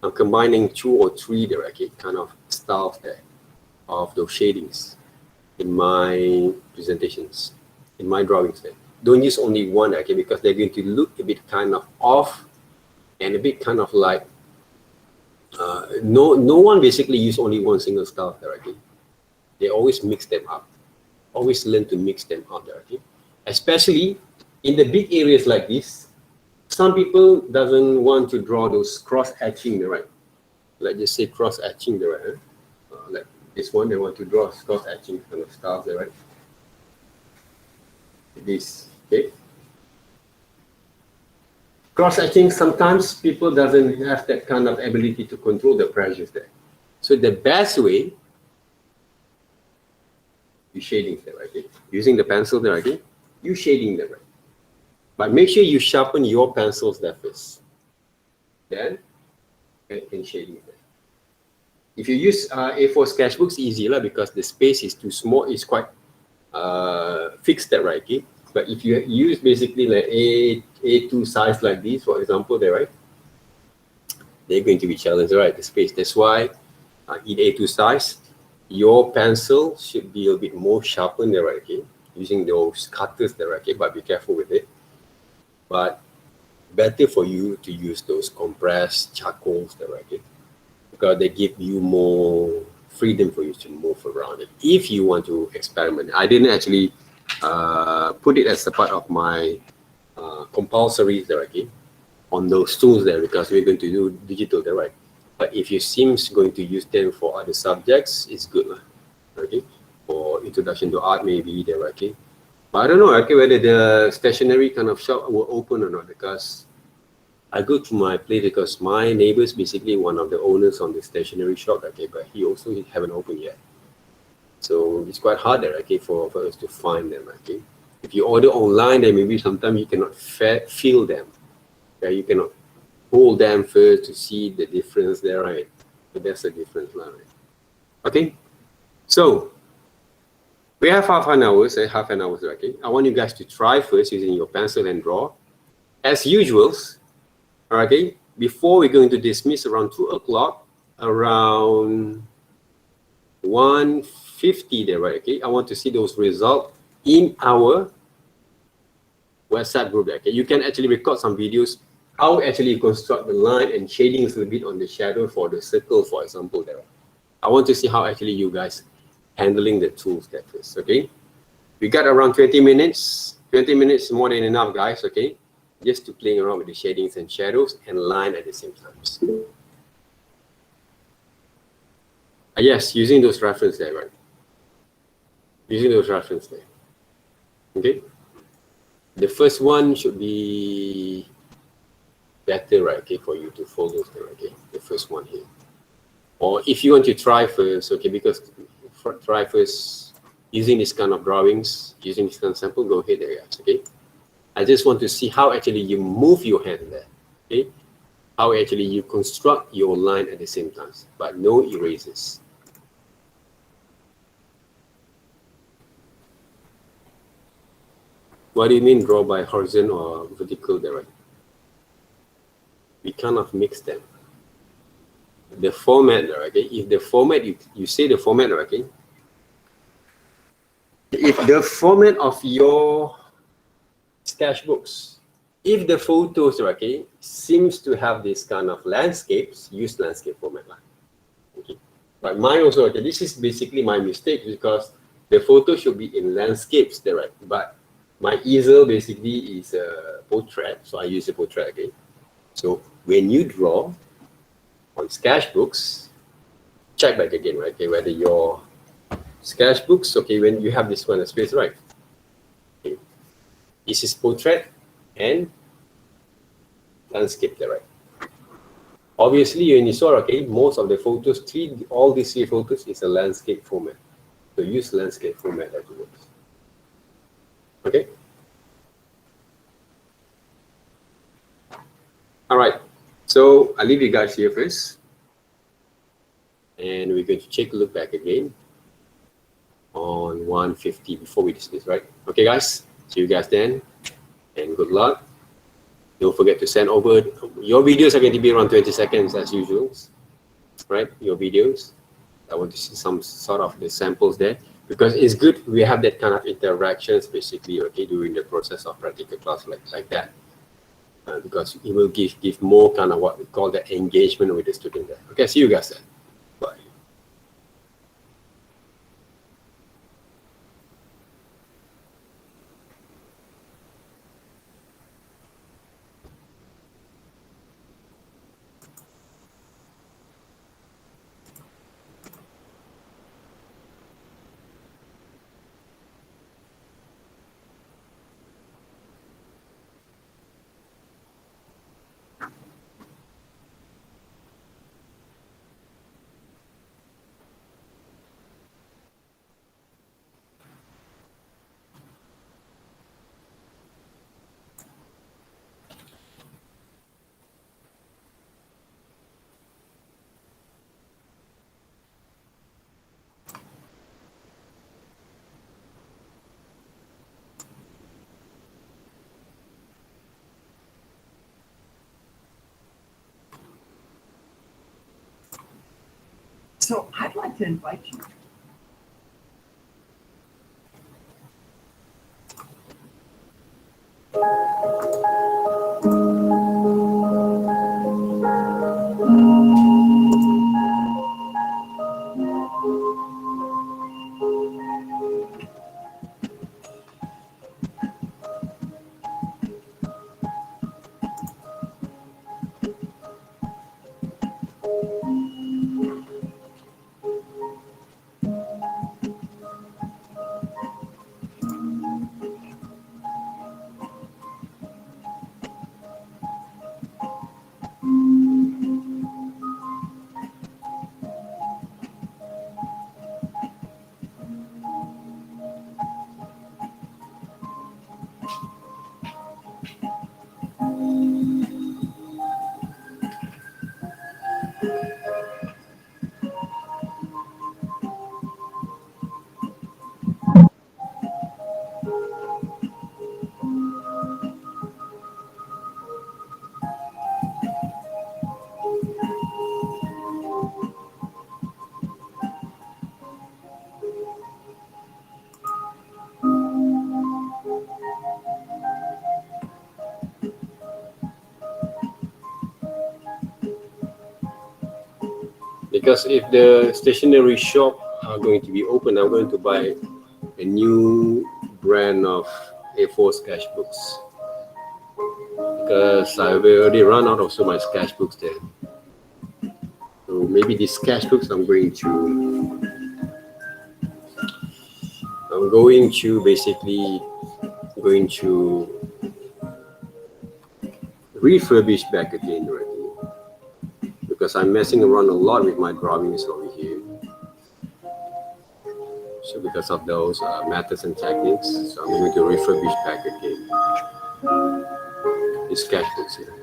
I'm combining 2 or 3 there, okay, kind of styles there of those shadings in my presentations, in my drawings there. Don't use only one, okay, because they're going to look a bit kind of off and a bit kind of like, no one basically use only one single style there, okay. They always mix them up. Always learn to mix them up there, okay? Especially in the big areas like this, some people doesn't want to draw those cross-hatching there, right? Like just say cross-hatching there, right? Like this one, they want to draw cross-hatching kind of styles there, right? This, okay? Cross-hatching, sometimes people doesn't have that kind of ability to control the pressures there. So the best way, you shading there, right? Okay? Using the pencil there, okay? You shading there, right? But make sure you sharpen your pencils there first. Then, and shading there. If you use A4 sketchbooks, easy lah, because the space is too small. It's quite fixed there, right? Okay? But if you use basically like A2 size like this, for example, there, right? They're going to be challenged, right? The space. That's why in A2 size, your pencil should be a bit more sharpened there, right? Okay? Using those cutters there, okay? But be careful with it. But better for you to use those compressed charcoals there, right? Okay? Because they give you more freedom for you to move around it if you want to experiment. I didn't actually put it as a part of my compulsory there, okay? On those tools there, because we're going to do digital there, right? But if you seems going to use them for other subjects, it's good, okay? For introduction to art, maybe there, okay? But I don't know, okay, whether the stationery kind of shop will open or not, because I go to my place because my neighbor is basically one of the owners on the stationery shop, okay, but he also haven't opened yet. So it's quite hard there, okay, for us to find them, okay. If you order online, then maybe sometimes you cannot feel them. Okay, you cannot hold them first to see the difference there, right? But that's the difference, right? Okay, so we have half an hour, okay? I want you guys to try first using your pencil and draw. As usual, okay, before we're going to dismiss around 2 o'clock, around 1:50 there, right? Okay, I want to see those results in our WhatsApp group, okay? You can actually record some videos, how actually construct the line and shading a little bit on the shadow for the circle, for example, there. I want to see how actually you guys handling the tools there first, okay? We got around 20 minutes. 20 minutes more than enough, guys, okay? Just to playing around with the shadings and shadows and line at the same time. Yes, using those references there, right? Using those references there. Okay? The first one should be better, right? Okay, for you to follow there, okay? The first one here. Or if you want to try first, okay, because try first using this kind of drawings, using this kind of sample, go ahead there, guys, okay? I just want to see how actually you move your hand there, okay? How actually you construct your line at the same time, but no erasers. What do you mean draw by horizontal or vertical there, right? we kind of mix them. The format, okay? If the format, you say the format, okay? If the format of your sketchbooks, if the photos, okay, seems to have this kind of landscapes, use landscape format. Okay. But mine also, okay, this is basically my mistake because the photo should be in landscapes, right? But my easel basically is a portrait, so I use a portrait, okay? So when you draw on sketchbooks, check back again, right? Okay, whether your sketchbooks, okay, when you have this one, a space, right? Okay. This is portrait and landscape, right? Obviously, when you saw, okay, most of the photos, all these three photos is a landscape format. So use landscape format as it works. Okay. All right. So I'll leave you guys here first, and we're going to take a look back again on 150 before we dismiss, right? Okay, guys. See you guys then, and good luck. Don't forget to send over your videos are going to be around 20 seconds as usual, right? Your videos. I want to see some sort of the samples there because it's good we have that kind of interactions basically, okay, during the process of practical class like that. Because it will give more kind of what we call the engagement with the student there. Okay, see you guys then. Bye. So I'd like to invite you. Because if the stationery shop are going to be open, I'm going to buy a new brand of A4 sketchbooks because I've already run out of so much sketchbooks there. So maybe these sketchbooks I'm going to basically refurbish back again already because I'm messing around a lot with my drawings over here. So because of those methods and techniques, so I'm going to refurbish back again these sketchbooks here.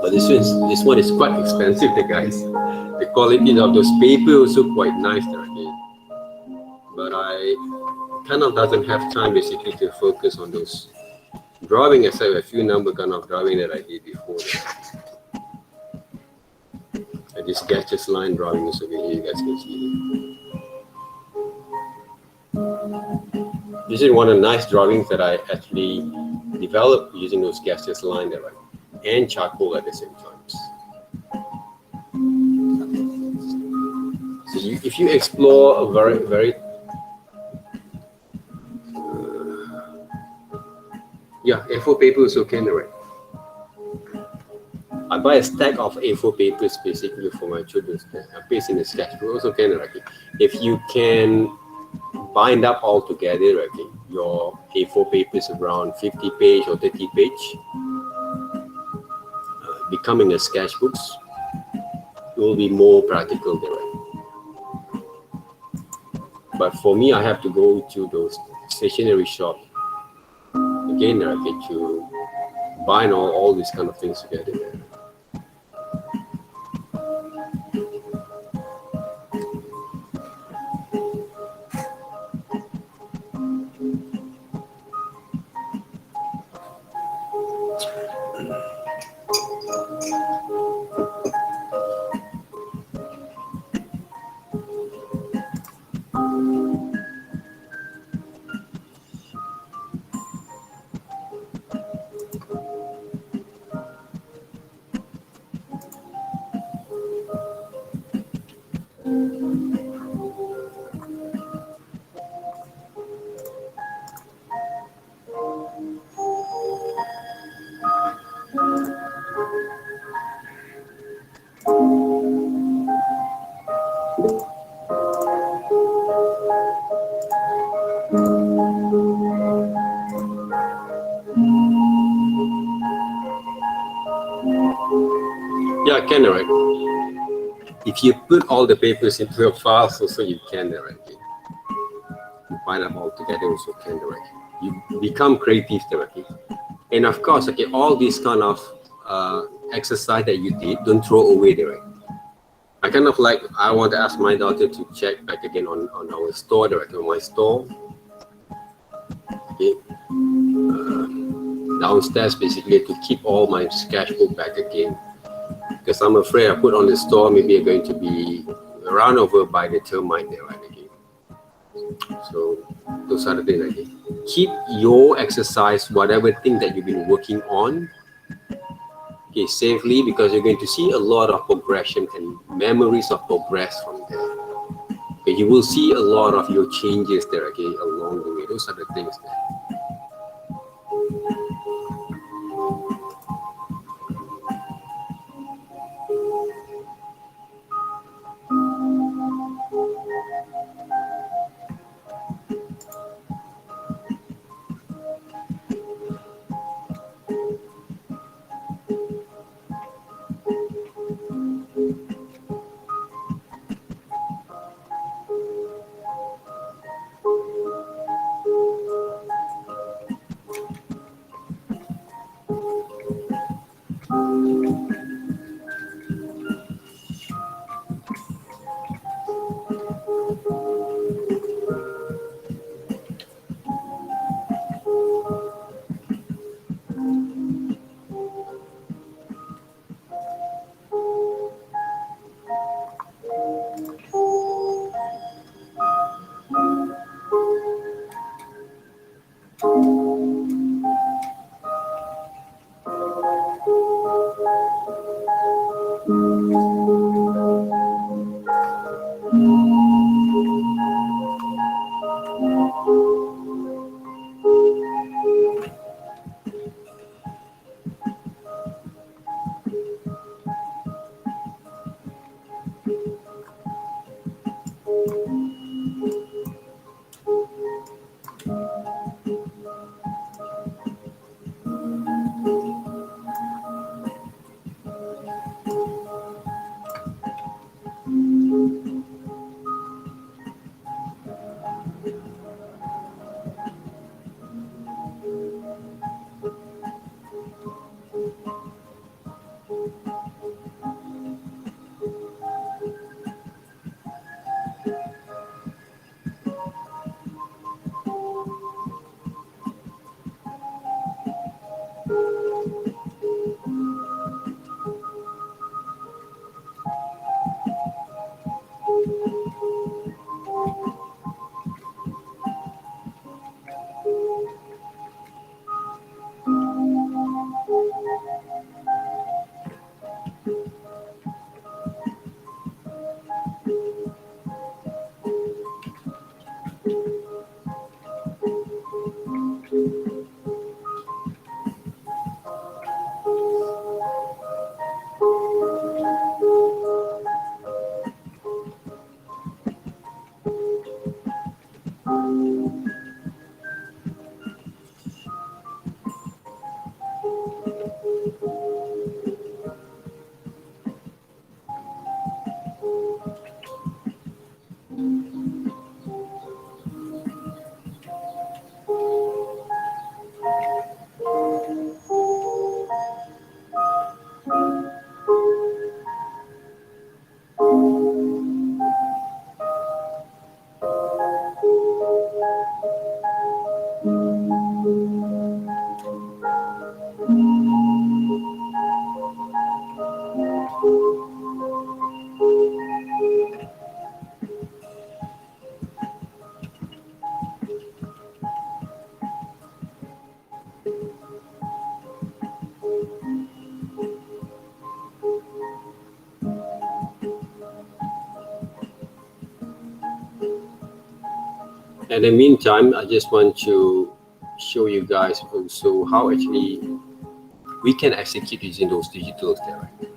But this one is quite expensive, guys. The quality of those paper also quite nice, okay? But kind of doesn't have time basically to focus on those drawing, except a few number kind of drawing that I did before. And this sketches line drawing is over here, you guys can see. This is one of the nice drawings that I actually developed using those sketches line there, and charcoal at the same time. So if you explore a very yeah, A4 paper is okay, right? I buy a stack of A4 papers basically for my children. I paste in the sketchbook also can, right? If you can bind up all together, right? Your A4 papers around 50 page or 30 page, becoming a sketchbooks, it will be more practical there, right? But for me, I have to go to those stationery shop again, right? To bind all these kind of things together there. Yeah, can, right? If you put all the papers into a file, so you can, right? Bind them all together, also can, right? You become creative, right? And of course, okay, all these kind of exercise that you did, don't throw away, right? I kind of like, I want to ask my daughter to check back again on our store, right? On my store, okay, downstairs basically, to keep all my sketchbook back again. Because I'm afraid I put on the store, maybe are going to be run over by the termite there, right? Again. So those are the things again. Keep your exercise, whatever thing that you've been working on, okay, safely, because you're going to see a lot of progression and memories of progress from there. Okay, you will see a lot of your changes there, okay, along the way. Those are the things there. In the meantime, I just want to show you guys also how actually we can execute using those digitals there, right?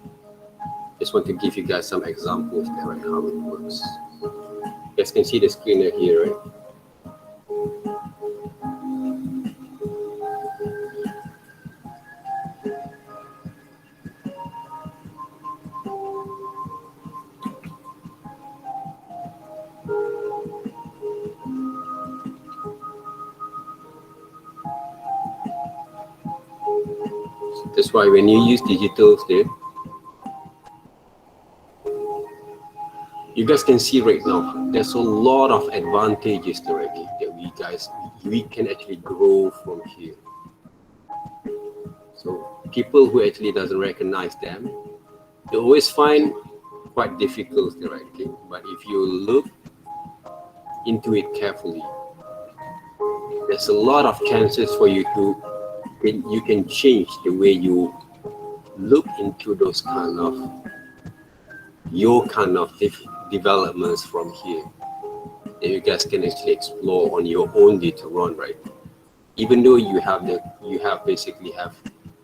Just want to give you guys some examples there, right, how it works. You guys can see the screen here, right? That's why when you use digitals there, you guys can see right now, there's a lot of advantages directly that we can actually grow from here. So people who actually doesn't recognize them, they always find quite difficult directly. But if you look into it carefully, there's a lot of chances for you to, you can change the way you look into those kind of, your kind of developments from here. That you guys can actually explore on your own later on, right? Even though you have basically have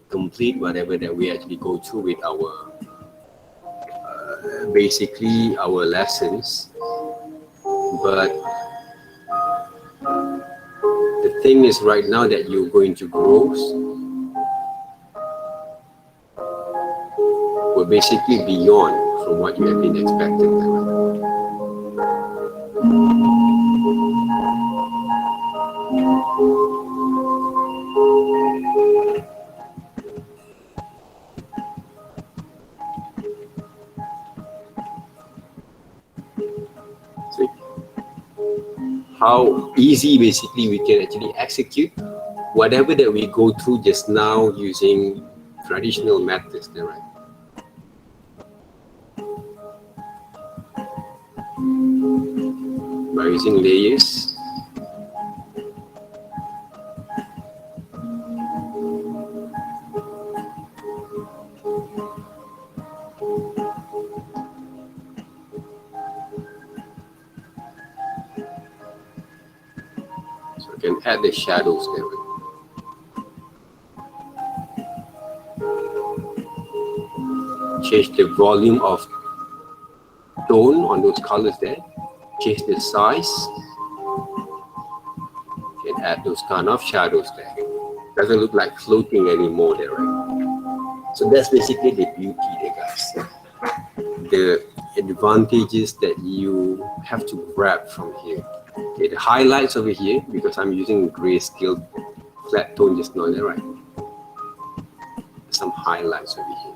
complete whatever that we actually go through with our basically our lessons, but the thing is right now that you're going to grow will basically beyond from what you have been expecting. See how easy basically we can actually execute whatever that we go through just now using traditional methods, right? By using layers, so I can add the shadows there. Change the volume of tone on those colors there. Change the size. Can add those kind of shadows there. Doesn't look like floating anymore there, right? So that's basically the beauty there, guys. The advantages that you have to grab from here. Okay, the highlights over here, because I'm using grayscale flat tone just now there, right? Some highlights over here.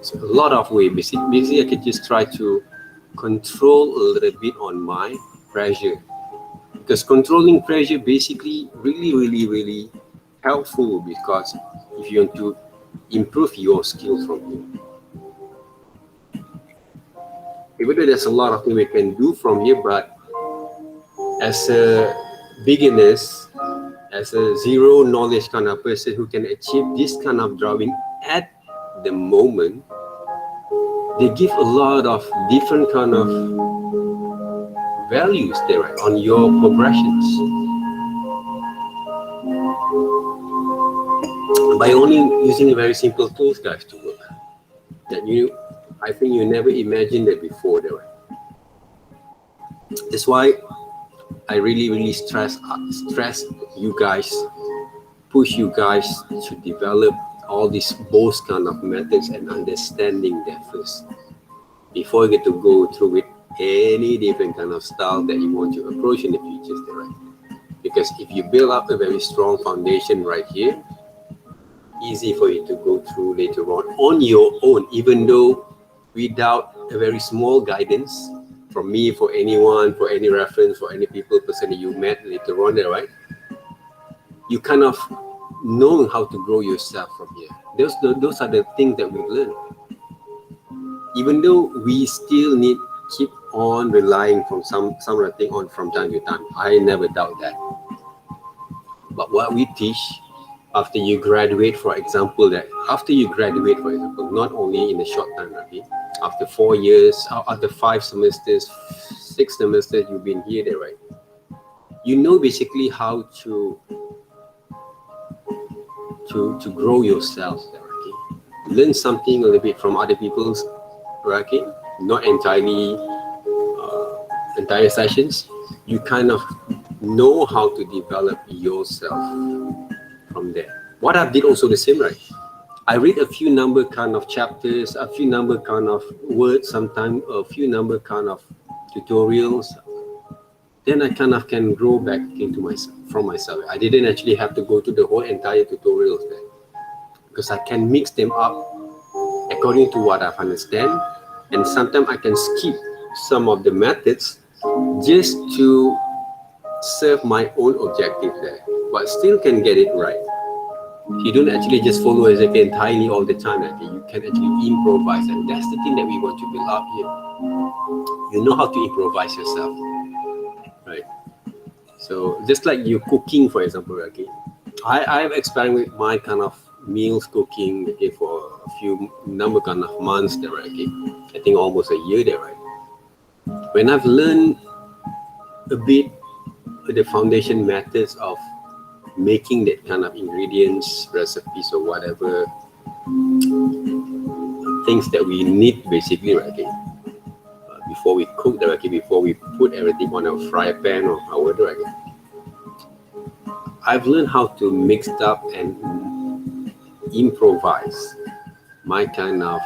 So a lot of ways. Basically, I can just try to control a little bit on my pressure, because controlling pressure basically really helpful, because if you want to improve your skills from here, even though there's a lot of things we can do from here, but as a beginners, as a zero knowledge kind of person who can achieve this kind of drawing at the moment, they give a lot of different kind of values there on your progressions. By only using very simple tools, guys, to work that I think you never imagined that before there. That's why I really stress you guys, push you guys to develop all these both kind of methods and understanding that first before you get to go through with any different kind of style that you want to approach in the future, right? Because if you build up a very strong foundation right here, easy for you to go through later on your own, even though without a very small guidance from me, for anyone, for any reference, for any person that you met later on there, right? You kind of know how to grow yourself from here. Those are the things that we've learned. Even though we still need keep on relying from some thing on from time to time. I never doubt that. But what we teach after you graduate, for example, not only in a short time, okay, after 4 years, after 5 semesters, 6 semesters, you've been here, there, right? You know basically how to grow yourself, there, okay? Learn something a little bit from other people's, right? Okay? Not entirely entire sessions. You kind of know how to develop yourself from there. What I did also the same, right? I read a few number kind of chapters, a few number kind of words, sometimes a few number kind of tutorials. Then I kind of can grow back into myself from myself. I didn't actually have to go to the whole entire tutorials there because I can mix them up according to what I understand, and sometimes I can skip some of the methods just to serve my own objective there, but still can get it right. You don't actually just follow exactly entirely all the time. Okay? You can actually improvise, and that's the thing that we want to build up here. You know how to improvise yourself, right? So just like you cooking, for example, okay, I've experimented with my kind of meals cooking, okay, for a few number kind of months there, okay. I think almost a year there, right? When I've learned a bit the foundation methods of making that kind of ingredients, recipes, or whatever things that we need basically, right? Okay, before we cook the okay, before we put everything on a fry pan or however, okay, I've learned how to mix up and improvise my kind of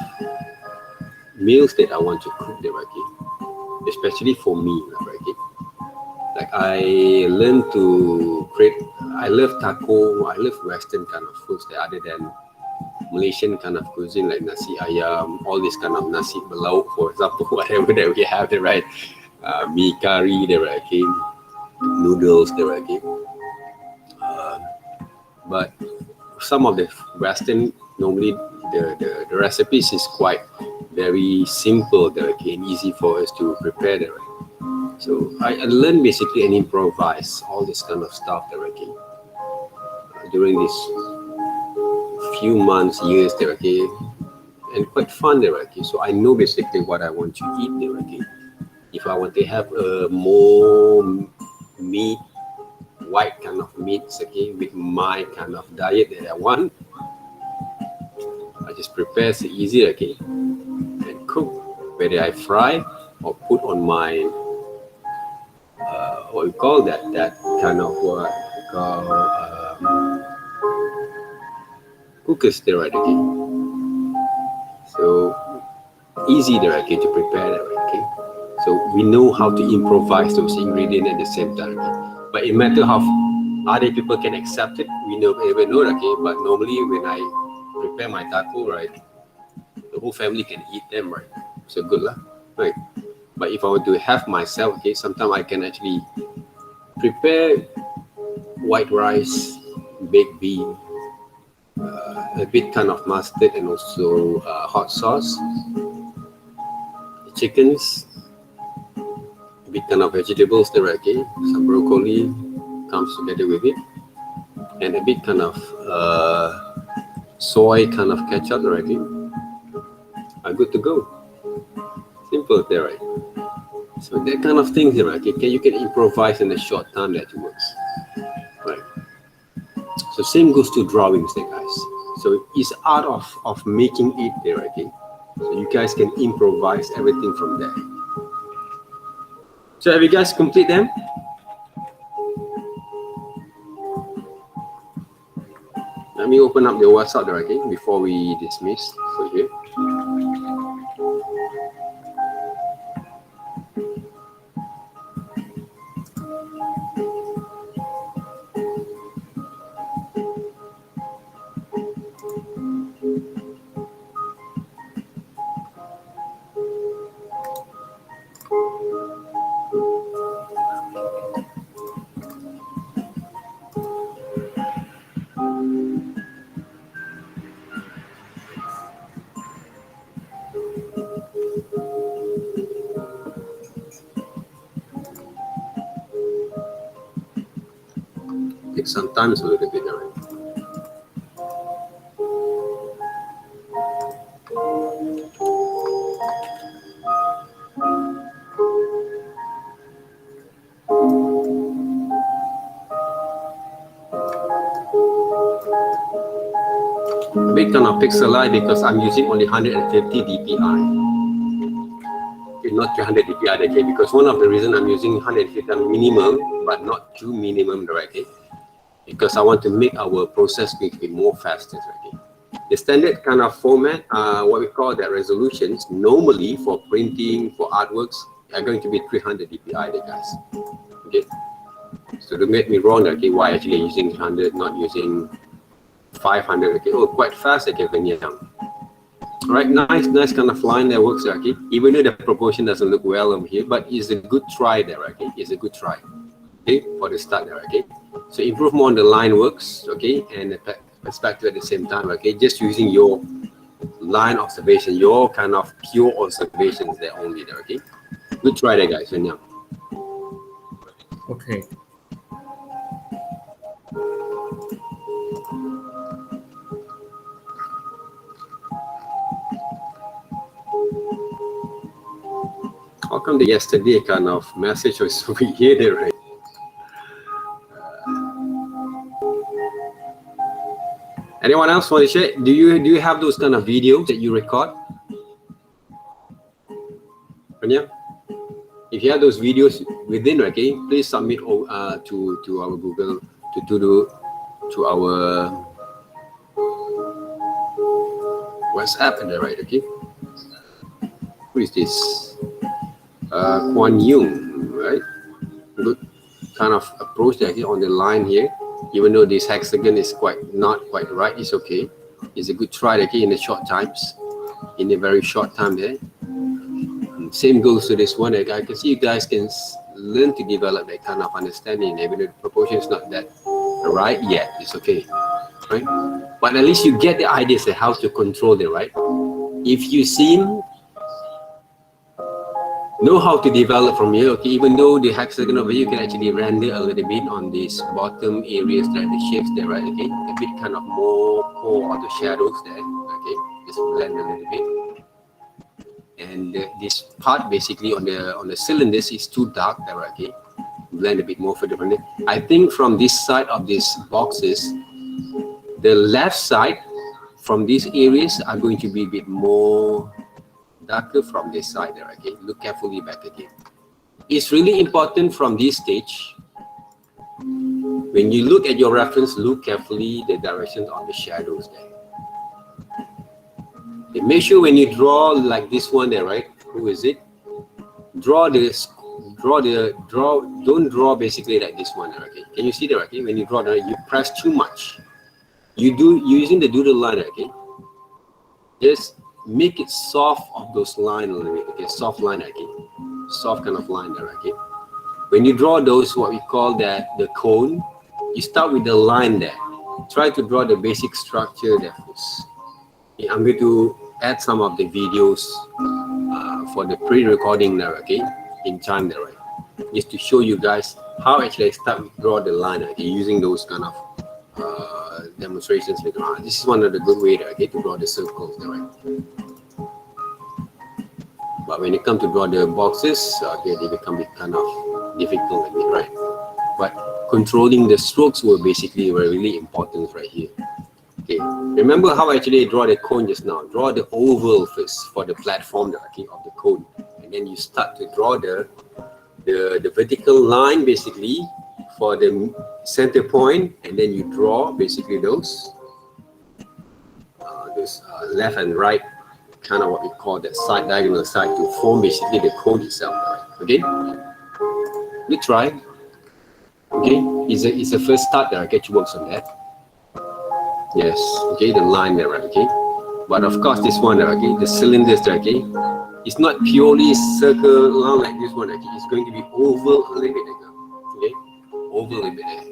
meals that I want to cook there, okay, especially for me, okay. Like I learned to create. I love taco. I love Western kind of foods that other than Malaysian kind of cuisine like nasi ayam, all this kind of nasi belauk, for example, whatever that we have there, right? Mee curry there, right? Okay, noodles there, right? Okay. But some of the Western, normally the recipes is quite very simple there, okay, and easy for us to prepare there, right? So I learned basically and improvise all this kind of stuff there, okay, during this few months, years there, okay, and quite fun there, okay. So I know basically what I want to eat there, okay. If I want to have a more meat, white kind of meats, okay, with my kind of diet that I want, I just prepare so easy, okay, and cook. Whether I fry or put on my what we call that kind of what we call cookers there, right? Okay, so easy there, okay, to prepare that, okay. So we know how to improvise those ingredients at the same time, okay? But it matter how other people can accept it, we never know, okay. But normally when I prepare my taco, right, the whole family can eat them, right? So good lah, right? But if I want to have myself, okay, sometimes I can actually prepare white rice, baked bean, a bit kind of mustard, and also hot sauce, chickens, a bit kind of vegetables there, okay, some broccoli comes together with it, and a bit kind of soy kind of ketchup, right? Okay, are good to go. Simple there, right? So that kind of things here, okay, you can improvise in a short time that works, right? So same goes to drawings there, guys. So it's art of making it there, okay? So you guys can improvise everything from there. So have you guys complete them? Let me open up your WhatsApp there, okay, before we dismiss for here. Take some time, a little bit, right? bit kind of pixelized because I'm using only 150 dpi. Okay, not 300 dpi, okay, because one of the reasons I'm using 150 minimum, but not too minimum, right, okay, because I want to make our process be more faster, okay. The standard kind of format, what we call that resolutions, normally for printing, for artworks, are going to be 300 dpi, guys. Okay, so don't get me wrong, okay, why actually using 100, not using 500, okay, oh, quite fast, okay, when you're young. All right, nice kind of line that works, okay, even though the proportion doesn't look well over here, but it's a good try there, okay, it's a good try, okay, for the start there, okay. So improve more on the line works, okay, and the perspective at the same time, okay, just using your line observation, your kind of pure observations there only there, okay. Good try there, guys, when young. Okay. How come the yesterday kind of message was over here there, right? Anyone else want to share? Do you have those kind of videos that you record? Panya? If you have those videos within, okay, please submit to our Google to our WhatsApp and right, okay. Who is this? Kwan Yung, right? Good kind of approach there, okay, on the line here. Even though this hexagon is not quite right, it's okay. It's a good try, okay, in the short times, in a very short time there. Same goes to this one. I can see you guys can learn to develop that kind of understanding, even though the proportion is not that right yet. It's okay, right? But at least you get the ideas of how to control it, right? If you know how to develop from here, okay, even though the hexagon over here, you can actually render a little bit on these bottom areas there, the shapes there, right, okay, a bit kind of more core of the shadows there, okay, just blend a little bit. And this part basically on the cylinders is too dark there, okay, blend a bit more for different. I think from this side of these boxes, the left side from these areas are going to be a bit more darker from this side there, okay. Look carefully back again. It's really important from this stage, when you look at your reference, look carefully the directions of the shadows there. Okay, make sure when you draw like this one there, right, who is it, don't draw basically like this one there, okay. Can you see there, okay, when you draw that, you press too much, you're using the doodle line, okay, just make it soft of those lines a little bit, okay, soft line, okay, soft kind of line there, okay. When you draw those, what we call that the cone, you start with the line there, try to draw the basic structure there first. Okay, I'm going to add some of the videos for the pre-recording there, okay, in time there, right, just to show you guys how actually I start to draw the line, okay, using those kind of demonstrations later on. This is one of the good ways, okay, to draw the circles there, right. But when it comes to draw the boxes, okay, they become kind of difficult a bit, right? But controlling the strokes were basically really important right here. Okay, remember how I actually draw the cone just now? Draw the oval first for the platform, okay, of the cone, and then you start to draw the vertical line basically for the center point, and then you draw basically those left and right, kind of what we call that side diagonal side, to form basically the cone itself. Okay, we try. Okay, it's a first start there. Okay, to work on that. Yes. Okay, the line there. Okay, but of course this one there. Okay, the cylinders there. Okay, it's not purely circle line like this one. Okay, it's going to be oval a little bit. Okay, oval a little bit there.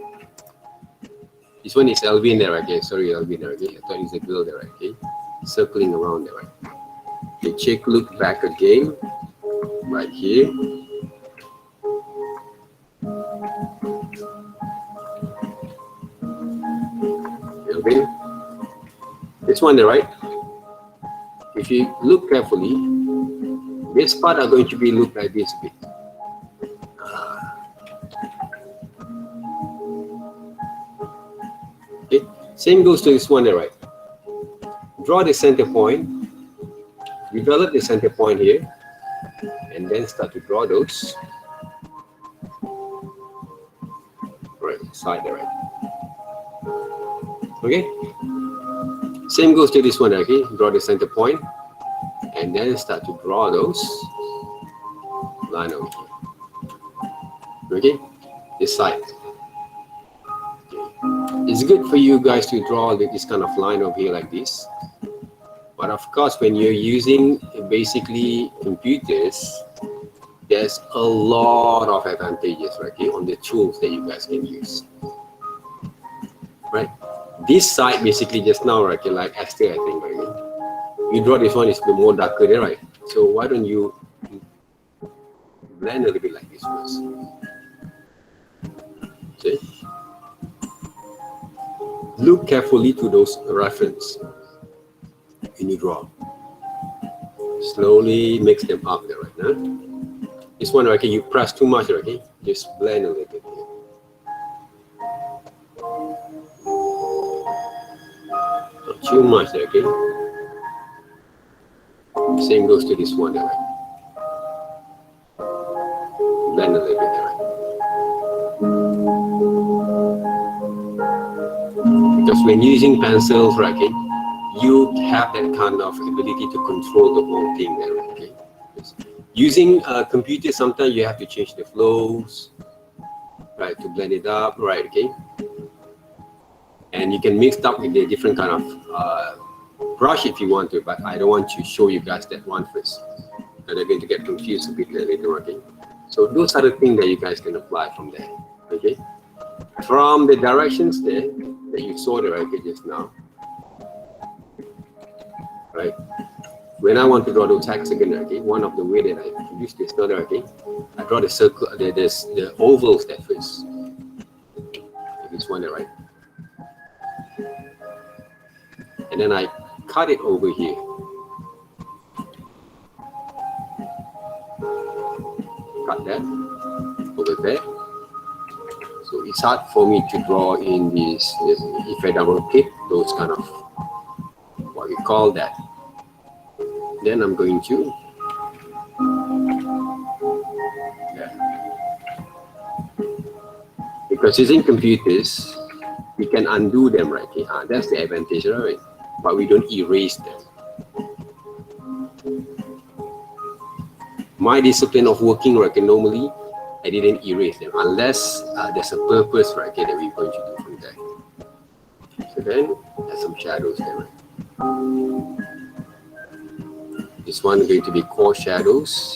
This one is Alvin there. Okay, sorry Alvin there. Okay, I thought it's a girl there. Okay, circling around there. Right? Okay, check, look back again, right here. Alvin, this one there, right? If you look carefully, this part are going to be looked like this bit. Okay, same goes to this one there, right? draw the center point, develop the center point here, and then start to draw those right side there, right? Okay, same goes to this one. Okay, draw the center point and then start to draw those line over here. Okay, this side. Okay. It's good for you guys to draw this kind of line over here like this, but of course when you're using basically computers, there's a lot of advantages, right, okay, on the tools that you guys can use, right? This side basically just now, right, okay, like Esther, I think, right? You draw this one, it's a bit more darker there, right? So why don't you blend a little bit like this first? See? Look carefully to those reference when you draw. Slowly mix them up there, right now. This one, okay, you press too much, okay? Just blend a little bit here. Not too much there, okay? Same goes to this one there, right? Blend a little bit there, right? Because when using pencils, right, okay, you have that kind of ability to control the whole thing there, okay? Using a computer, sometimes you have to change the flows, right, to blend it up, right, okay? And you can mix it up with the different kind of brush if you want to, but I don't want to show you guys that one first. And they're going to get confused a bit later, okay? So those are the things that you guys can apply from there, okay? From the directions there that you saw there, okay, just now, right? When I want to draw those hexagon, okay, one of the way that I use this now, okay, I draw the circle, the ovals there first. This one there, right? And then I cut it over here. Cut that over there. So it's hard for me to draw in this if I double click those kind of what we call that. Then I'm going to because using computers, we can undo them, right? Okay? That's the advantage, right? But we don't erase them. My discipline of working, right, normally I didn't erase them unless there's a purpose, right, okay, that we're going to do from there. So then there's some shadows there, right? This one is going to be core shadows,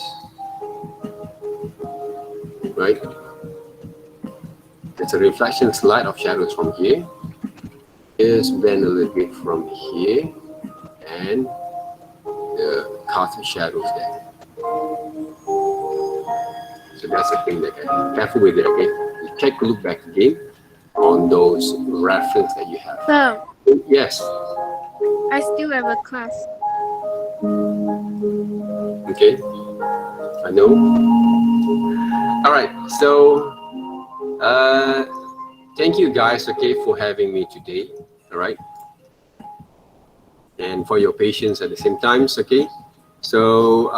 right? There's a reflection slide of shadows from here. Just blend a little bit from here and the cast shadows there. So that's the thing that I'm careful with it, okay? You take a look back again on those reference that you have. Sir, yes. I still have a class. Okay, I know. All right, so thank you guys, okay, for having me today. All right, and for your patience at the same time, okay. So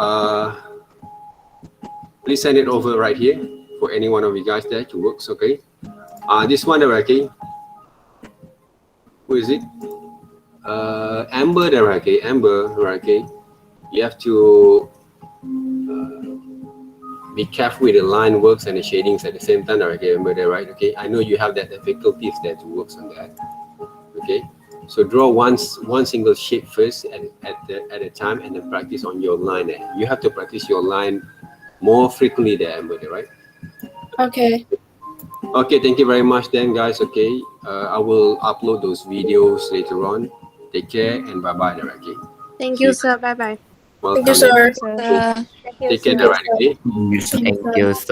please send it over right here for any one of you guys there to works, okay. This one, okay. Who is it? Amber there, okay. Amber, okay. You have to be careful with the line works and the shadings at the same time, okay. Remember that, right? Okay. I know you have that difficulties there to work on that. Okay. So draw one single shape first at a time, and then practice on your line there. You have to practice your line more frequently there, Amber, right? Okay. Okay, thank you very much then, guys. Okay, I will upload those videos later on. Take care and bye-bye there, okay? Thank you, sir. Bye-bye. Welcome. Thank you, sir. Take care there, right, okay? Thank you, sir.